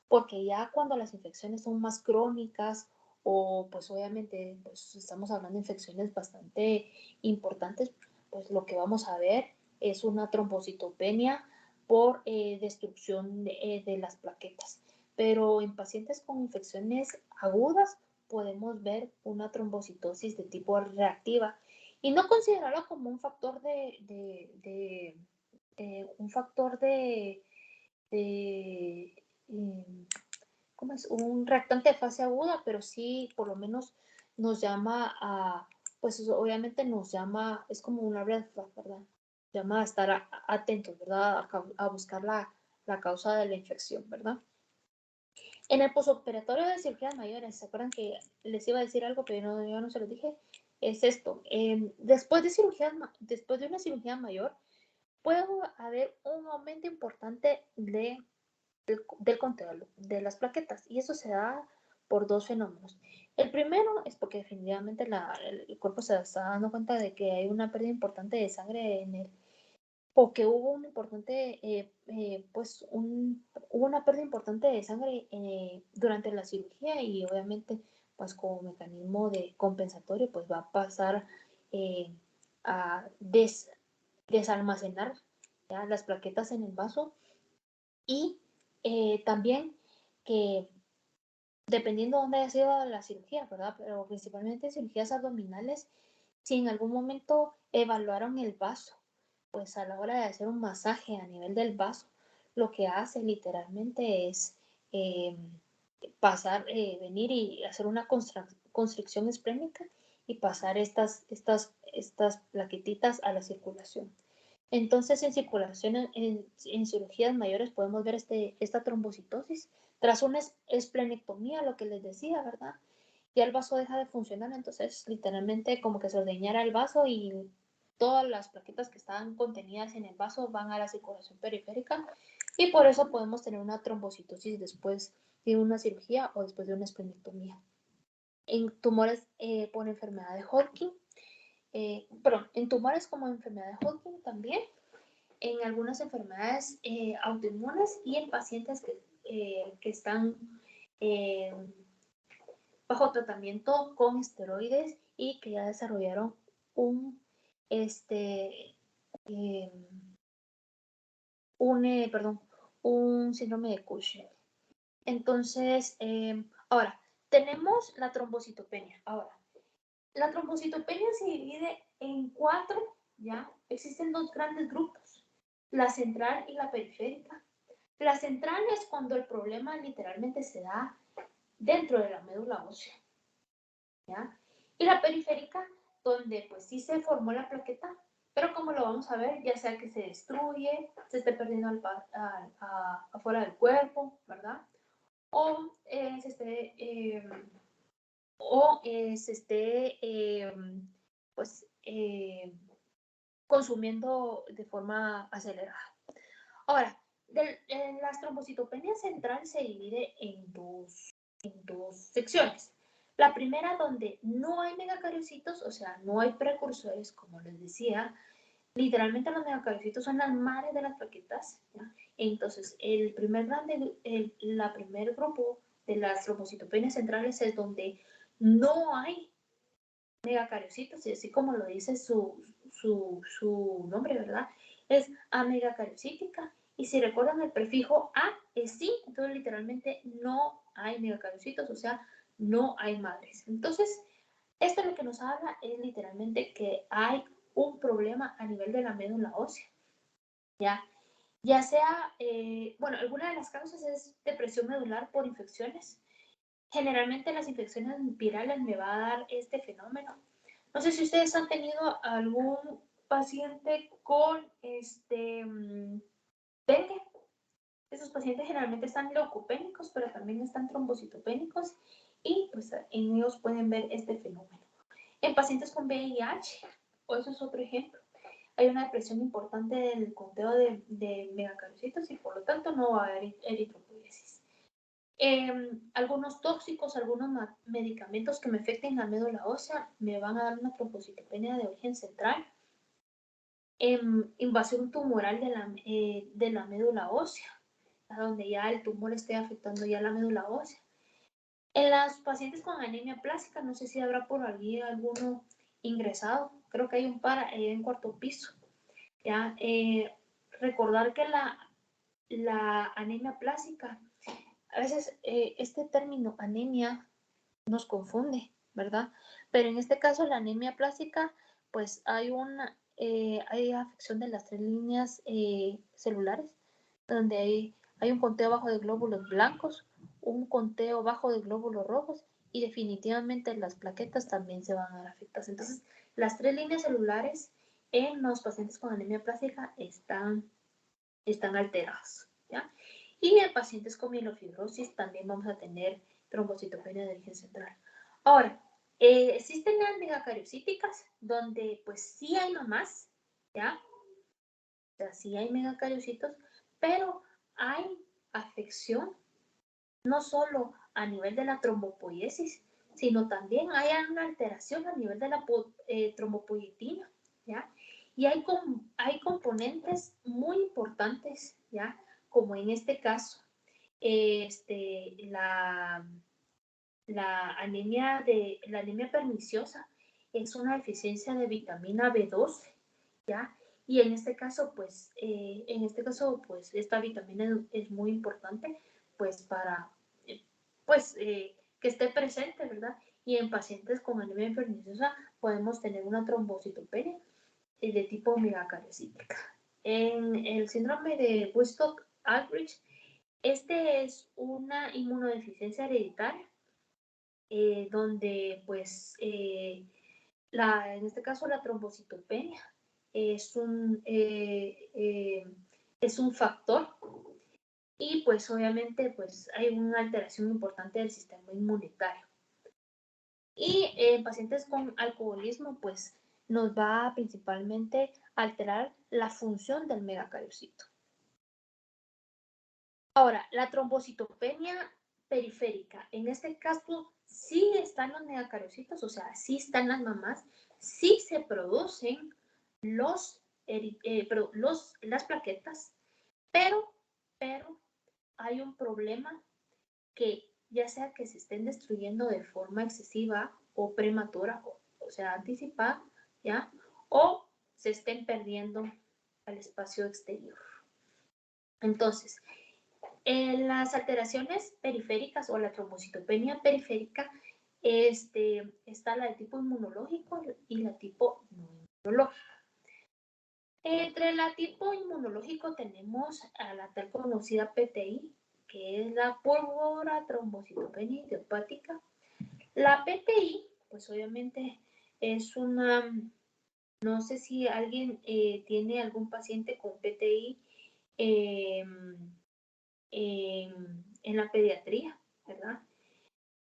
porque ya cuando las infecciones son más crónicas o pues obviamente pues estamos hablando de infecciones bastante importantes, pues lo que vamos a ver es una trombocitopenia por destrucción de las plaquetas. Pero en pacientes con infecciones agudas podemos ver una trombocitosis de tipo reactiva y no considerarlo como un factor ¿cómo es? Un reactante de fase aguda, pero sí por lo menos nos llama pues obviamente nos llama, es como una red flag, ¿verdad? Llama a estar atentos, ¿verdad? A buscar la causa de la infección, ¿verdad? En el posoperatorio de cirugías mayores, ¿se acuerdan que les iba a decir algo, pero yo no se lo dije? Es esto, después de una cirugía mayor, puede haber un aumento importante del conteo de las plaquetas y eso se da por dos fenómenos. El primero es porque definitivamente el cuerpo se está dando cuenta de que hay una pérdida importante de sangre en el o que hubo un importante, hubo una pérdida importante de sangre durante la cirugía y obviamente, pues como mecanismo de compensatorio, pues va a pasar a desalmacenar ¿ya? Las plaquetas en el vaso. Y también que dependiendo de dónde haya sido la cirugía, ¿verdad? Pero principalmente cirugías abdominales, si en algún momento evaluaron el vaso, pues a la hora de hacer un masaje a nivel del vaso, lo que hace literalmente es eh, venir y hacer una constricción esplénica y pasar estas plaquetitas a la circulación. Entonces, en circulación, en cirugías mayores podemos ver esta trombocitosis tras una esplenectomía, lo que les decía, ¿verdad? Ya el vaso deja de funcionar, entonces literalmente como que se ordeñara el vaso y todas las plaquetas que estaban contenidas en el vaso van a la circulación periférica y por eso podemos tener una trombocitosis después de una cirugía o después de una esplenectomía. En tumores por enfermedad de Hodgkin, en tumores como enfermedad de Hodgkin también, en algunas enfermedades autoinmunes y en pacientes que están bajo tratamiento con esteroides y que ya desarrollaron un, eh, un síndrome de Cushing. Entonces, ahora, tenemos la trombocitopenia. Ahora, la trombocitopenia se divide en 4, ¿ya? Existen 2 grandes grupos, la central y la periférica. La central es cuando el problema literalmente se da dentro de la médula ósea, ¿ya? Y la periférica, donde pues sí se formó la plaqueta, pero como lo vamos a ver, ya sea que se destruye, se esté perdiendo afuera del cuerpo, ¿verdad? O se esté pues, consumiendo de forma acelerada. Ahora, las trombocitopenias central se divide en dos secciones. La primera donde no hay megacariocitos, o sea, no hay precursores, como les decía. Literalmente los megacariocitos son las madres de las plaquetas, ¿ya? Entonces, el primer grupo de las trombocitopenias centrales es donde no hay megacariocitos, y así como lo dice su nombre, ¿verdad? Es amegacariocítica. Y si recuerdan el prefijo A es sí, entonces literalmente no hay megacariocitos, o sea, no hay madres. Entonces, esto lo que nos habla es literalmente que hay un problema a nivel de la médula ósea, ¿ya? Ya sea, bueno, alguna de las causas es depresión medular por infecciones. Generalmente las infecciones virales me va a dar este fenómeno. No sé si ustedes han tenido algún paciente con dengue. Esos pacientes generalmente están leucopénicos, pero también están trombocitopénicos y pues en ellos pueden ver este fenómeno. En pacientes con VIH, o eso es otro ejemplo, hay una depresión importante del conteo de megacarocitos y por lo tanto no va a haber eritropoiesis. Algunos tóxicos, algunos medicamentos que me afecten la médula ósea me van a dar una trombocitopenia de origen central. Invasión tumoral de la médula ósea, donde ya el tumor esté afectando ya la médula ósea. En las pacientes con anemia plástica, no sé si habrá por allí alguno ingresado, creo que hay un par en cuarto piso. ¿Ya? Recordar que la anemia plástica, a veces este término anemia nos confunde, ¿verdad? Pero en este caso la anemia plástica, pues hay afección de las 3 líneas celulares, donde hay un conteo bajo de glóbulos blancos, un conteo bajo de glóbulos rojos y definitivamente las plaquetas también se van a ver afectadas. Entonces, las 3 líneas celulares en los pacientes con anemia plástica están alteradas, ¿ya? Y en pacientes con mielofibrosis también vamos a tener trombocitopenia de origen central. Ahora, existen las megacariocíticas donde pues sí hay mamás, ¿ya? O sea, sí hay megacariocitos, pero hay afección no solo a nivel de la trombopoiesis, sino también hay una alteración a nivel de la trombopoietina, ¿ya? Y hay componentes muy importantes, ¿ya? Como en este caso, la anemia perniciosa es una deficiencia de vitamina B12, ¿ya? Y en este caso, pues, esta vitamina es muy importante, pues, para, que esté presente, ¿verdad? Y en pacientes con anemia perniciosa podemos tener una trombocitopenia de tipo megacariocítica. En el síndrome de Wiskott-Aldrich, este es una inmunodeficiencia hereditaria, donde, pues, en este caso la trombocitopenia es un factor y pues obviamente pues hay una alteración importante del sistema inmunitario. Y en pacientes con alcoholismo pues nos va a principalmente alterar la función del megacariocito. Ahora, la trombocitopenia periférica, en este caso sí están los megacariocitos, o sea, sí están las mamás, sí se producen las plaquetas, pero hay un problema que ya sea que se estén destruyendo de forma excesiva o prematura, o sea, anticipada, ¿ya? O se estén perdiendo al espacio exterior. Entonces, en las alteraciones periféricas o la trombocitopenia periférica, está la de tipo inmunológico y la tipo no inmunológico. Entre la tipo inmunológico tenemos a la tal conocida PTI, que es la pólvora trombocitopenia idiopática. La PTI, pues obviamente es una, no sé si alguien tiene algún paciente con PTI en la pediatría, ¿verdad?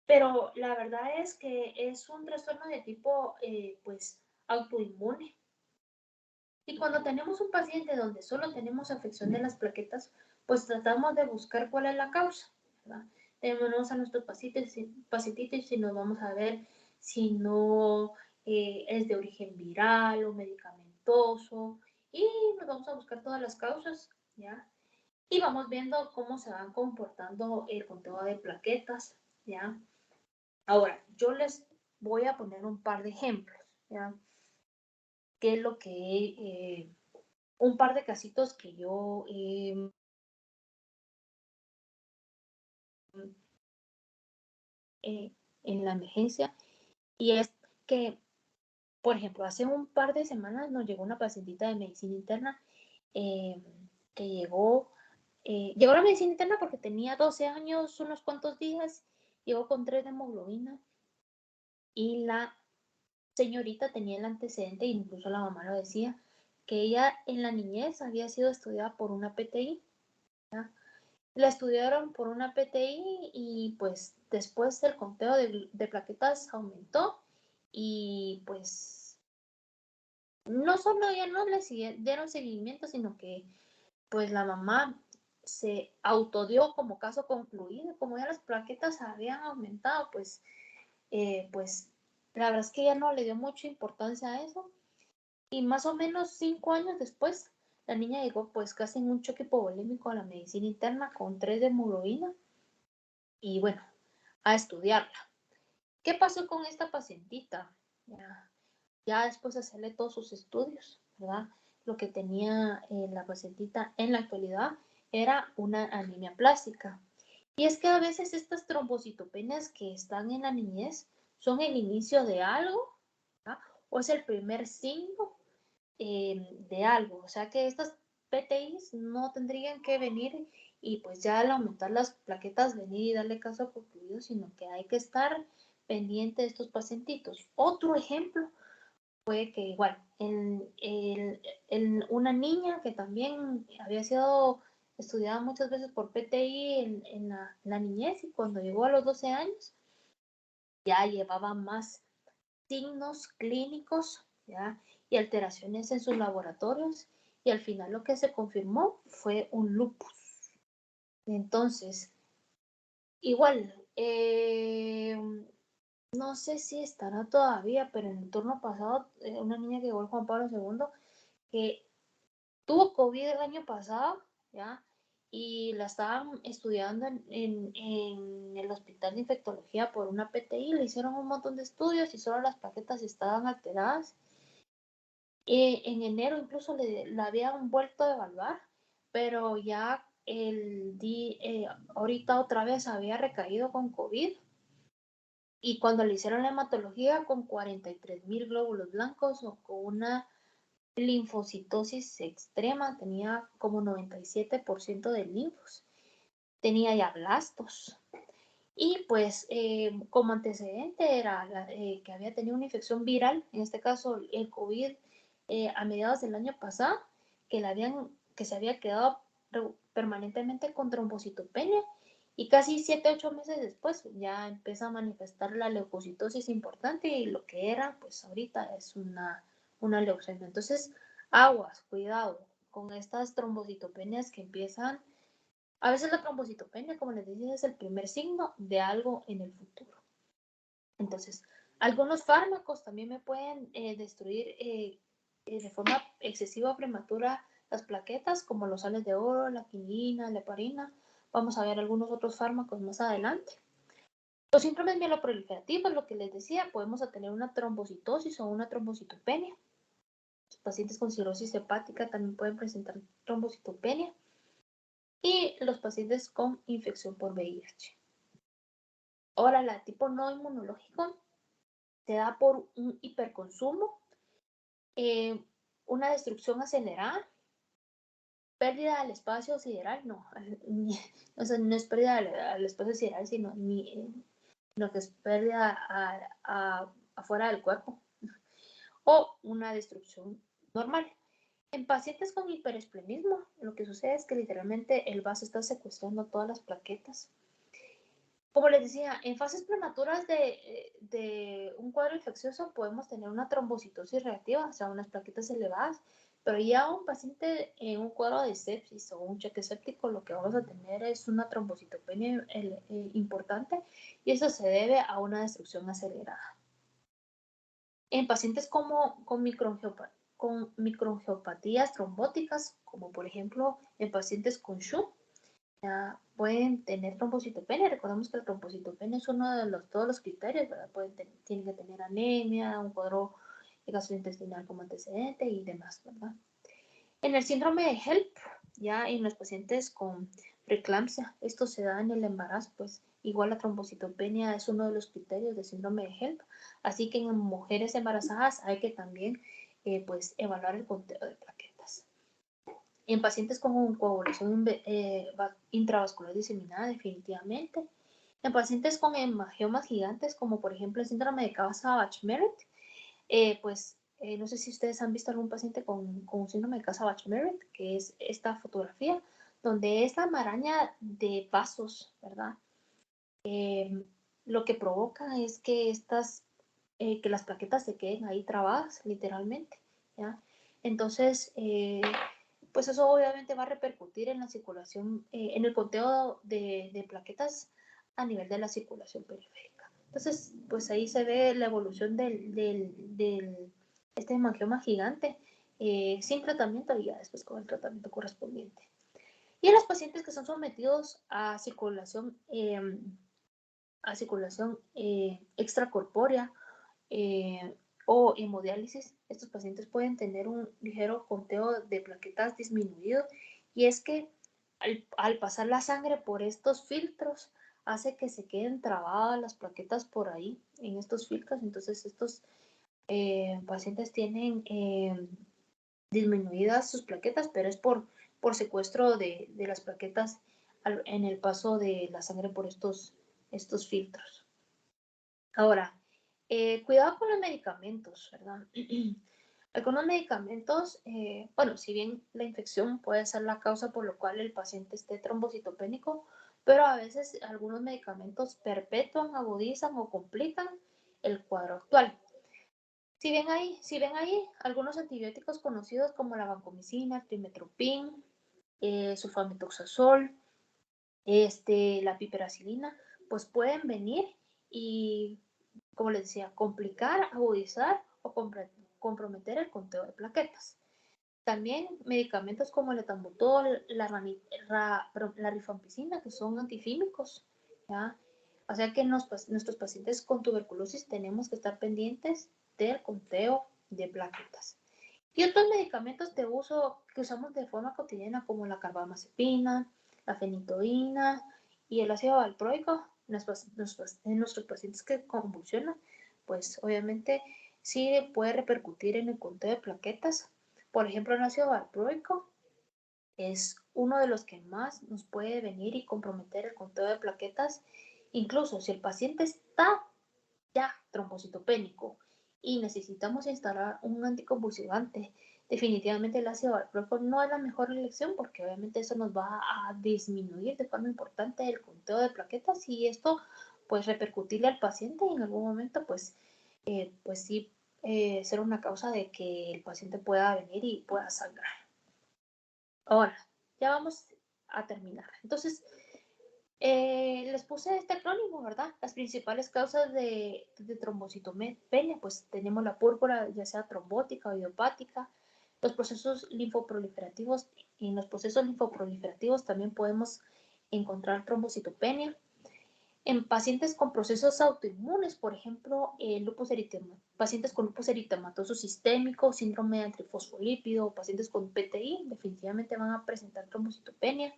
Pero la verdad es que es un trastorno de tipo, pues, autoinmune. Y cuando tenemos un paciente donde solo tenemos afección de las plaquetas, pues tratamos de buscar cuál es la causa, ¿verdad? Tenemos a nuestros pacientitos y nos vamos a ver si no es de origen viral o medicamentoso y nos vamos a buscar todas las causas, ¿ya? Y vamos viendo cómo se van comportando el conteo de plaquetas, ¿ya? Ahora, yo les voy a poner un par de ejemplos, ¿ya? ¿Qué es lo que un par de casitos que yo en la emergencia, y es que, por ejemplo, hace un par de semanas nos llegó una pacientita de medicina interna eh, que llegó a la medicina interna porque tenía 12 años, unos cuantos días, llegó con 3 de hemoglobina y la señorita tenía el antecedente, incluso la mamá lo decía, que ella en la niñez había sido estudiada por una PTI, ¿ya? La estudiaron por una PTI y pues después el conteo de plaquetas aumentó y pues no solo ya no le dieron seguimiento, sino que pues la mamá se autodió como caso concluido, como ya las plaquetas habían aumentado, pues la verdad es que ella no le dio mucha importancia a eso y más o menos 5 años después la niña llegó pues casi en un choque hipovolémico a la medicina interna con 3 de hemoglobina y bueno, a estudiarla. ¿Qué pasó con esta pacientita? Ya después de hacerle todos sus estudios, ¿verdad? Lo que tenía la pacientita en la actualidad era una anemia plástica. Y es que a veces estas trombocitopenias que están en la niñez son el inicio de algo, ¿verdad? O es el primer signo de algo. O sea que estas PTIs no tendrían que venir y pues ya al aumentar las plaquetas venir y darle caso concluido, sino que hay que estar pendiente de estos pacientitos. Otro ejemplo fue que igual, una niña que también había sido estudiada muchas veces por PTI en la niñez y cuando llegó a los 12 años ya llevaba más signos clínicos, ¿ya? Y alteraciones en sus laboratorios y al final lo que se confirmó fue un lupus. Entonces, igual, no sé si estará todavía, pero en el turno pasado, una niña que llegó al Juan Pablo II, que tuvo COVID el año pasado, ¿ya? Y la estaban estudiando en el hospital de infectología por una PTI, le hicieron un montón de estudios y solo las plaquetas estaban alteradas. En enero incluso la habían vuelto a evaluar, pero ya ahorita otra vez había recaído con COVID. Y cuando le hicieron la hematología con 43,000 glóbulos blancos o con una linfocitosis extrema, tenía como 97% de linfos, tenía ya blastos. Y pues como antecedente era que había tenido una infección viral, en este caso el COVID, a mediados del año pasado, que se había quedado permanentemente con trombocitopenia, y casi 7-8 meses después ya empieza a manifestar la leucocitosis importante, y lo que era pues ahorita es una leucemia. Entonces aguas, cuidado con estas trombocitopenias que empiezan. A veces la trombocitopenia, como les decía, es el primer signo de algo en el futuro. Entonces, algunos fármacos también me pueden destruir de forma excesiva o prematura las plaquetas, como los sales de oro, la quinina, la heparina. Vamos a ver algunos otros fármacos más adelante. Los síndromes mieloproliferativos, lo que les decía, podemos tener una trombocitosis o una trombocitopenia. Los pacientes con cirrosis hepática también pueden presentar trombocitopenia. Y los pacientes con infección por VIH. Ahora, la tipo no inmunológico se da por un hiperconsumo, una destrucción acelerada, pérdida del espacio sideral, no, o sea, no es pérdida al espacio sideral, sino lo que es pérdida afuera del cuerpo, o una destrucción normal. En pacientes con hiperesplenismo, lo que sucede es que literalmente el vaso está secuestrando todas las plaquetas. Como les decía, en fases prematuras de un cuadro infeccioso podemos tener una trombocitosis reactiva, o sea, unas plaquetas elevadas, pero ya un paciente en un cuadro de sepsis o un cheque séptico, lo que vamos a tener es una trombocitopenia importante, y eso se debe a una destrucción acelerada. En pacientes con microangiopatías trombóticas, como por ejemplo en pacientes con SHU, pueden tener trombocitopenia. Recordemos que la trombocitopenia es uno de todos los criterios, ¿verdad? Tienen que tener anemia, un cuadro gastrointestinal como antecedente y demás, ¿verdad? En el síndrome de HELP, ya en los pacientes con preeclampsia, esto se da en el embarazo, pues igual la trombocitopenia es uno de los criterios del síndrome de HELP, así que en mujeres embarazadas hay que también pues evaluar el conteo de plaquetas. En pacientes con coagulación intravascular diseminada, definitivamente. En pacientes con hemangiomas gigantes, como por ejemplo el síndrome de Casa-Bach-Merritt, pues no sé si ustedes han visto algún paciente con síndrome de Casa-Bach-Merritt, que es esta fotografía, donde esta maraña de vasos, ¿verdad? Lo que provoca es que que las plaquetas se queden ahí trabadas, literalmente, ¿ya? Entonces, pues eso obviamente va a repercutir en la circulación, en el conteo de plaquetas a nivel de la circulación periférica. Entonces, pues ahí se ve la evolución este hemangioma gigante sin tratamiento, y ya después con el tratamiento correspondiente. Y en los pacientes que son sometidos a circulación extracorpórea o hemodiálisis, estos pacientes pueden tener un ligero conteo de plaquetas disminuido, y es que al pasar la sangre por estos filtros hace que se queden trabadas las plaquetas por ahí en estos filtros. Entonces estos pacientes tienen disminuidas sus plaquetas, pero es por secuestro de las plaquetas en el paso de la sangre por estos filtros. Ahora, cuidado con los medicamentos, ¿verdad? Algunos medicamentos, bueno, si bien la infección puede ser la causa por lo cual el paciente esté trombocitopénico, pero a veces algunos medicamentos perpetúan, agudizan o complican el cuadro actual. Si ven ahí algunos antibióticos conocidos como la vancomicina, trimmetoprim, sulfamethoxazol, la piperacilina, pues pueden venir y, como les decía, complicar, agudizar o comprometer el conteo de plaquetas. También medicamentos como el etambutol, la rifampicina, que son antifímicos, ¿ya? O sea que nuestros pacientes con tuberculosis tenemos que estar pendientes del conteo de plaquetas. Y otros medicamentos de uso que usamos de forma cotidiana, como la carbamazepina, la fenitoína y el ácido valproico, en nuestros pacientes que convulsionan, pues obviamente sí puede repercutir en el conteo de plaquetas. Por ejemplo, el ácido valproico es uno de los que más nos puede venir y comprometer el conteo de plaquetas, incluso si el paciente está ya trombocitopénico y necesitamos instalar un anticonvulsivante. Definitivamente el ácido valproico no es la mejor elección porque obviamente eso nos va a disminuir de forma importante el conteo de plaquetas y esto pues repercutirle al paciente y en algún momento pues sí ser una causa de que el paciente pueda venir y pueda sangrar. Ahora, ya vamos a terminar. Entonces, les puse este acrónimo, ¿verdad? Las principales causas de trombocitopenia, pues tenemos la púrpura, ya sea trombótica o idiopática, los procesos linfoproliferativos. En los procesos linfoproliferativos también podemos encontrar trombocitopenia. En pacientes con procesos autoinmunes, por ejemplo, pacientes con lupus eritematoso sistémico, síndrome de antrifosfolípido, pacientes con PTI, definitivamente van a presentar trombocitopenia.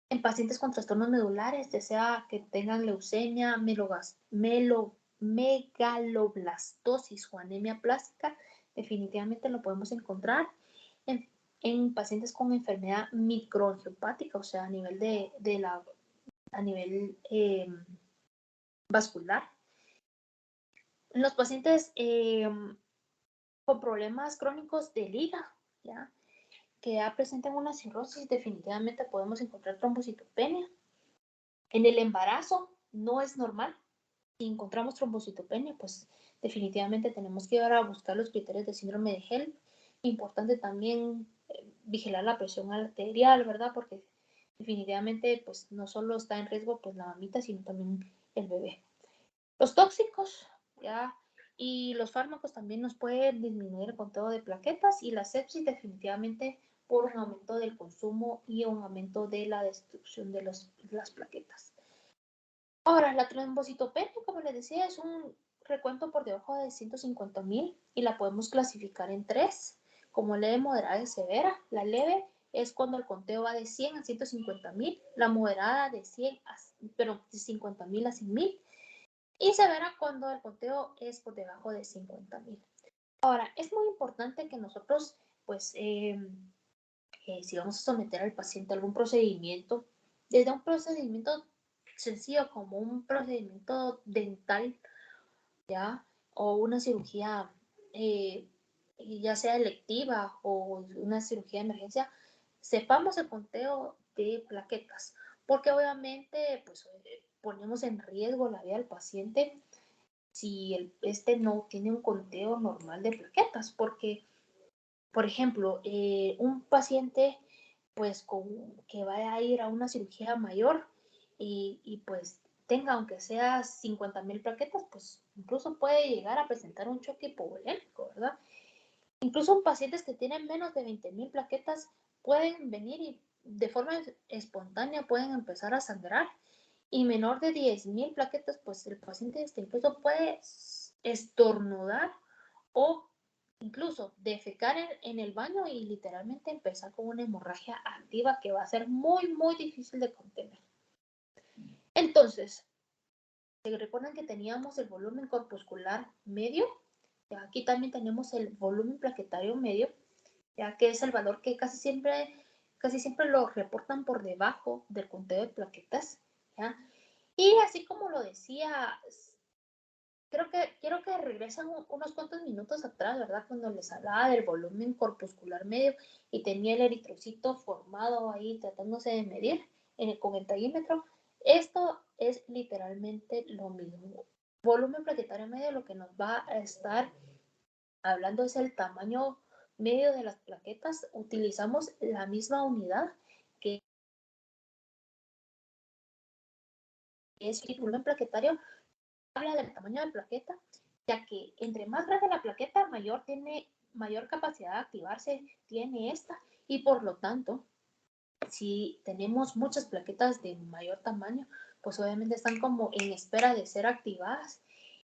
En pacientes con trastornos medulares, ya sea que tengan leucemia, megaloblastosis o anemia plástica, definitivamente lo podemos encontrar. En pacientes con enfermedad microangiopática, o sea, a nivel vascular. En los pacientes con problemas crónicos del hígado, ¿ya? Que ya presentan una cirrosis, definitivamente podemos encontrar trombocitopenia. En el embarazo no es normal. Si encontramos trombocitopenia, pues definitivamente tenemos que ir a buscar los criterios de síndrome de HELLP. Importante también vigilar la presión arterial, ¿verdad? Porque definitivamente pues no solo está en riesgo pues la mamita, sino también el bebé. Los tóxicos, ¿ya? Y los fármacos también nos pueden disminuir el conteo de plaquetas y la sepsis definitivamente por un aumento del consumo y un aumento de la destrucción de las plaquetas. Ahora, la trombocitopenia, como les decía, es un recuento por debajo de 150,000 y la podemos clasificar en tres, como leve, moderada y severa. La leve es cuando el conteo va de 100 a 150,000, la moderada de 50,000 a 100,000 y severa cuando el conteo es por debajo de 50,000. Ahora, es muy importante que nosotros, pues, si vamos a someter al paciente a algún procedimiento, desde un procedimiento sencillo como un procedimiento dental, ¿ya? O una cirugía, ya sea electiva o una cirugía de emergencia, sepamos el conteo de plaquetas, porque obviamente pues, ponemos en riesgo la vida del paciente si este no tiene un conteo normal de plaquetas, porque, por ejemplo, un paciente pues que vaya a ir a una cirugía mayor y pues tenga aunque sea 50,000 plaquetas, pues incluso puede llegar a presentar un choque hipovolémico, ¿verdad? Incluso pacientes que tienen menos de 20,000 plaquetas pueden venir y de forma espontánea pueden empezar a sangrar y menor de 10,000 plaquetas, pues el paciente incluso puede estornudar o incluso defecar en el baño y literalmente empezar con una hemorragia activa que va a ser muy, muy difícil de contener. Entonces, ¿se recuerdan que teníamos el volumen corpuscular medio? Aquí también tenemos el volumen plaquetario medio, ya que es el valor que casi siempre lo reportan por debajo del conteo de plaquetas, ¿ya? Y así como lo decía, quiero que regresen unos cuantos minutos atrás, ¿verdad? Cuando les hablaba del volumen corpuscular medio y tenía el eritrocito formado ahí tratándose de medir con el taquímetro. Esto es literalmente lo mismo. Volumen plaquetario medio lo que nos va a estar hablando es el tamaño medio de las plaquetas. Utilizamos la misma unidad que es el volumen plaquetario. Habla del tamaño de la plaqueta, ya que entre más grande la plaqueta, mayor capacidad de activarse tiene esta y por lo tanto, si tenemos muchas plaquetas de mayor tamaño, pues obviamente están como en espera de ser activadas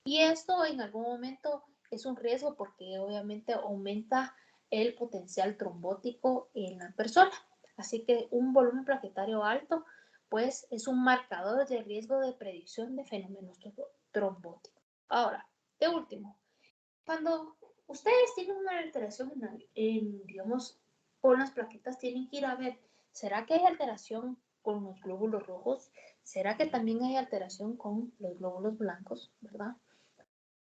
y esto en algún momento es un riesgo porque obviamente aumenta el potencial trombótico en la persona. Así que un volumen plaquetario alto, pues es un marcador de riesgo de predicción de fenómenos trombóticos. Ahora, de último, cuando ustedes tienen una alteración digamos, con las plaquetas, tienen que ir a ver, ¿será que hay alteración con los glóbulos rojos? ¿Será que también hay alteración con los glóbulos blancos, verdad?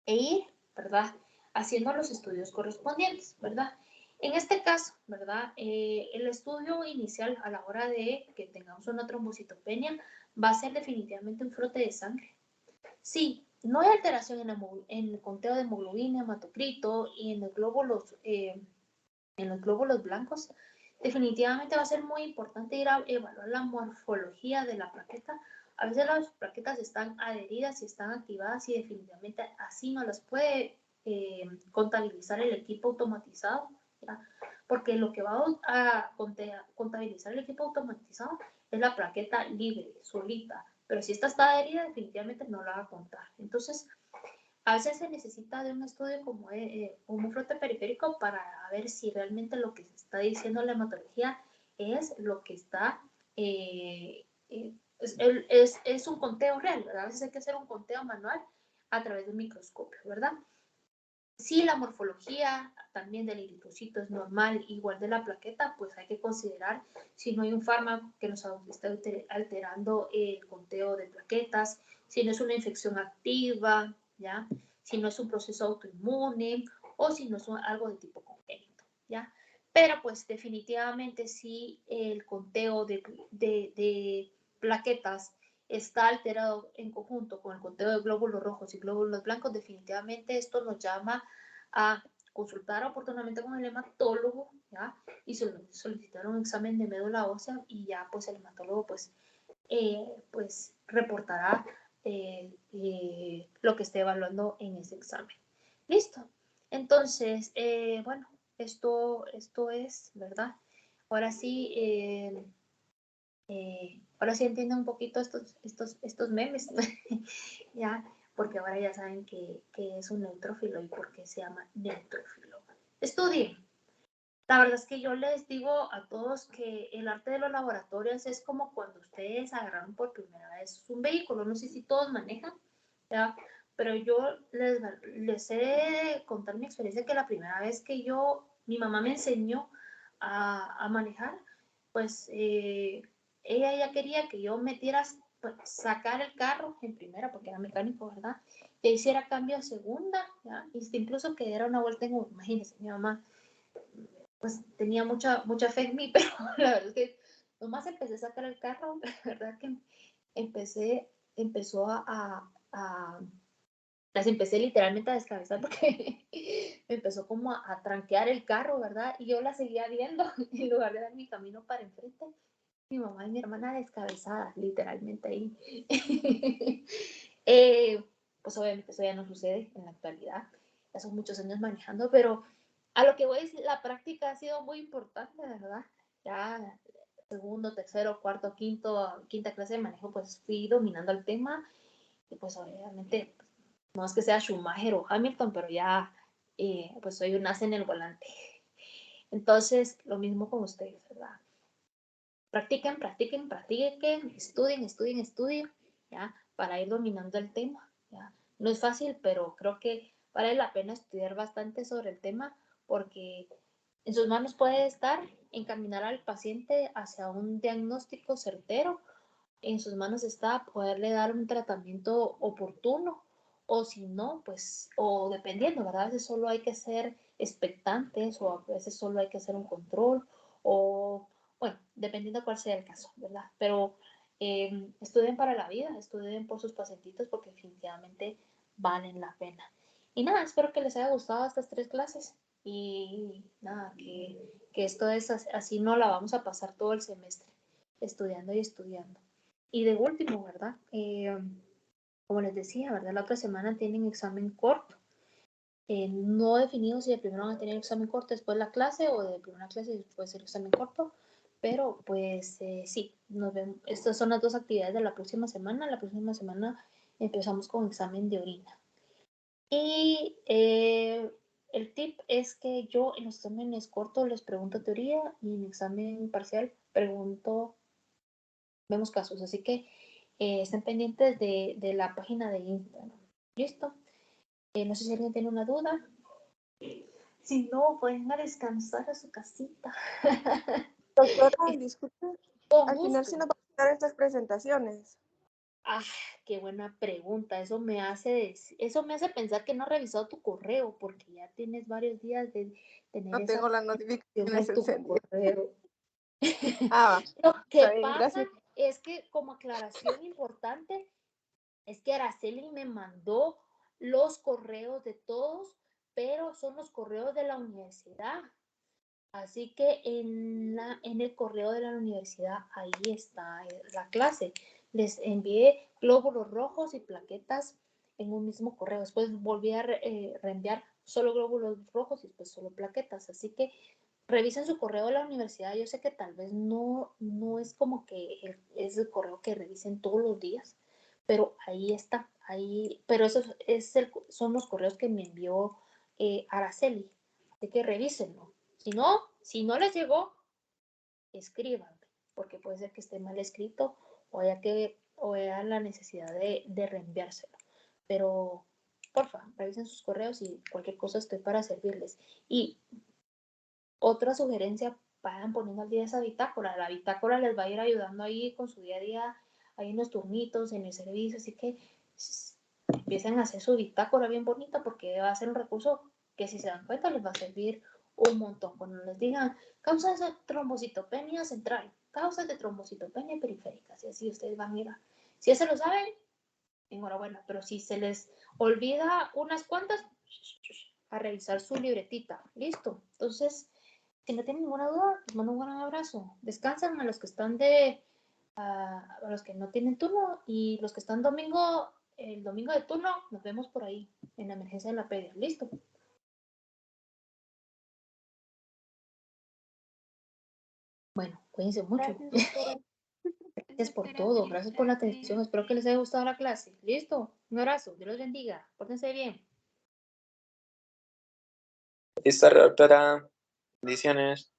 E ir, ¿verdad? Haciendo los estudios correspondientes, ¿verdad? En este caso, ¿verdad? El estudio inicial a la hora de que tengamos una trombocitopenia va a ser definitivamente un frote de sangre. Sí, no hay alteración en el conteo de hemoglobina, hematocrito y en los glóbulos blancos. Definitivamente va a ser muy importante ir a evaluar la morfología de la plaqueta. A veces las plaquetas están adheridas y están activadas y definitivamente así no las puede contabilizar el equipo automatizado, ¿ya? Porque lo que va a contabilizar el equipo automatizado es la plaqueta libre, solita, pero si esta está adherida definitivamente no la va a contar. Entonces, a veces se necesita de un estudio como un frote periférico para ver si realmente lo que se está diciendo la hematología es lo que está, es un conteo real, ¿verdad? A veces hay que hacer un conteo manual a través de un microscopio, ¿verdad? Si la morfología también del eritrocito es normal, igual de la plaqueta, pues hay que considerar si no hay un fármaco que nos esté alterando el conteo de plaquetas, si no es una infección activa, ¿ya? Si no es un proceso autoinmune o si no es algo de tipo congénito, ¿ya? Pero pues definitivamente si el conteo de plaquetas está alterado en conjunto con el conteo de glóbulos rojos y glóbulos blancos, definitivamente esto nos llama a consultar oportunamente con el hematólogo, ¿ya? Y solicitar un examen de médula ósea y ya pues el hematólogo pues reportará lo que esté evaluando en ese examen. Listo. Entonces, bueno, esto es, ¿verdad? Ahora sí, ahora sí entienden un poquito estos memes, ya, porque ahora ya saben que es un neutrófilo y por qué se llama neutrófilo. Estudien. La verdad es que yo les digo a todos que el arte de los laboratorios es como cuando ustedes agarraron por primera vez un vehículo. No sé si todos manejan, ¿ya? Pero yo les he de contar mi experiencia que la primera vez que mi mamá me enseñó a manejar, pues ella ya quería que yo metiera, pues, sacar el carro en primera, porque era mecánico, ¿verdad? Que hiciera cambio a segunda, ¿ya? Y incluso que diera una vuelta en U. Imagínense, mi mamá pues tenía mucha fe en mí, pero la verdad es que nomás empecé a sacar el carro, la verdad que empezó las empecé literalmente a descabezar porque me empezó como a tranquear el carro, ¿verdad? Y yo la seguía viendo en lugar de dar mi camino para enfrente. Mi mamá y mi hermana descabezadas, literalmente ahí. Pues obviamente eso ya no sucede en la actualidad. Ya son muchos años manejando, pero a lo que voy es, la práctica ha sido muy importante, ¿verdad? Ya segundo, tercero, cuarto, quinta clase de manejo, pues fui dominando el tema y pues obviamente no es que sea Schumacher o Hamilton, pero ya pues soy un as en el volante. Entonces, lo mismo con ustedes, ¿verdad? Practiquen, practiquen, practiquen, estudien, ¿ya? Para ir dominando el tema, ¿ya? No es fácil, pero creo que vale la pena estudiar bastante sobre el tema porque en sus manos puede estar encaminar al paciente hacia un diagnóstico certero, en sus manos está poderle dar un tratamiento oportuno o si no, pues, o dependiendo, ¿verdad? A veces solo hay que ser expectantes o a veces solo hay que hacer un control o, bueno, dependiendo cuál sea el caso, ¿verdad? Pero estudien para la vida, estudien por sus pacientitos porque definitivamente valen la pena. Y nada, espero que les haya gustado estas 3 clases y nada, que esto es así, no la vamos a pasar todo el semestre estudiando y estudiando. Y de último, ¿verdad? Como les decía, ¿verdad? La otra semana tienen examen corto. No definido si de primero van a tener examen corto después la clase o de primera clase después el examen corto. Pero pues sí, nos vemos. Estas son las 2 actividades de la próxima semana. La próxima semana empezamos con examen de orina. Y el tip es que yo en los exámenes cortos les pregunto teoría y en examen parcial vemos casos. Así que estén pendientes de la página de Instagram. ¿Listo? No sé si alguien tiene una duda. Si no, pueden a descansar a su casita. Doctora, disculpe, Con al final gusto. sí nos van a dar estas presentaciones. Ah, qué buena pregunta. Eso me hace pensar que no has revisado tu correo porque ya tienes varios días de tener No esa tengo las notificación notificaciones en tu encendidas. correo. Ah, Lo está que bien, pasa gracias. es que como aclaración importante es que Araceli me mandó los correos de todos, pero son los correos de la universidad. Así que en el correo de la universidad, ahí está la clase. Les envié glóbulos rojos y plaquetas en un mismo correo. Después volví a reenviar solo glóbulos rojos y después solo plaquetas. Así que revisen su correo de la universidad. Yo sé que tal vez no es como que es el correo que revisen todos los días, pero ahí está. Ahí, pero esos son los correos que me envió Araceli. Así que revísenlo. Si no les llegó, escríbanme, porque puede ser que esté mal escrito o haya la necesidad de reenviárselo. Pero, porfa, revisen sus correos y cualquier cosa estoy para servirles. Y otra sugerencia, vayan poniendo al día esa bitácora. La bitácora les va a ir ayudando ahí con su día a día, ahí en los turnitos, en el servicio. Así que empiecen a hacer su bitácora bien bonita porque va a ser un recurso que si se dan cuenta les va a servir un montón. Cuando les digan causas de trombocitopenia central, causas de trombocitopenia periférica, y así ustedes van a ir si ya se lo saben, enhorabuena, pero si se les olvida unas cuantas, a revisar su libretita, listo. Entonces, si no tienen ninguna duda, les mando un gran abrazo. Descansan a los que están a los que no tienen turno y los que están el domingo de turno, nos vemos por ahí en la emergencia de la pedia. Listo. Bueno, cuídense mucho. Gracias, doctora. Gracias por todo, gracias por la atención. Espero que les haya gustado la clase. Listo. Un abrazo. Dios los bendiga. Pórtense bien. Listo, doctora. Bendiciones.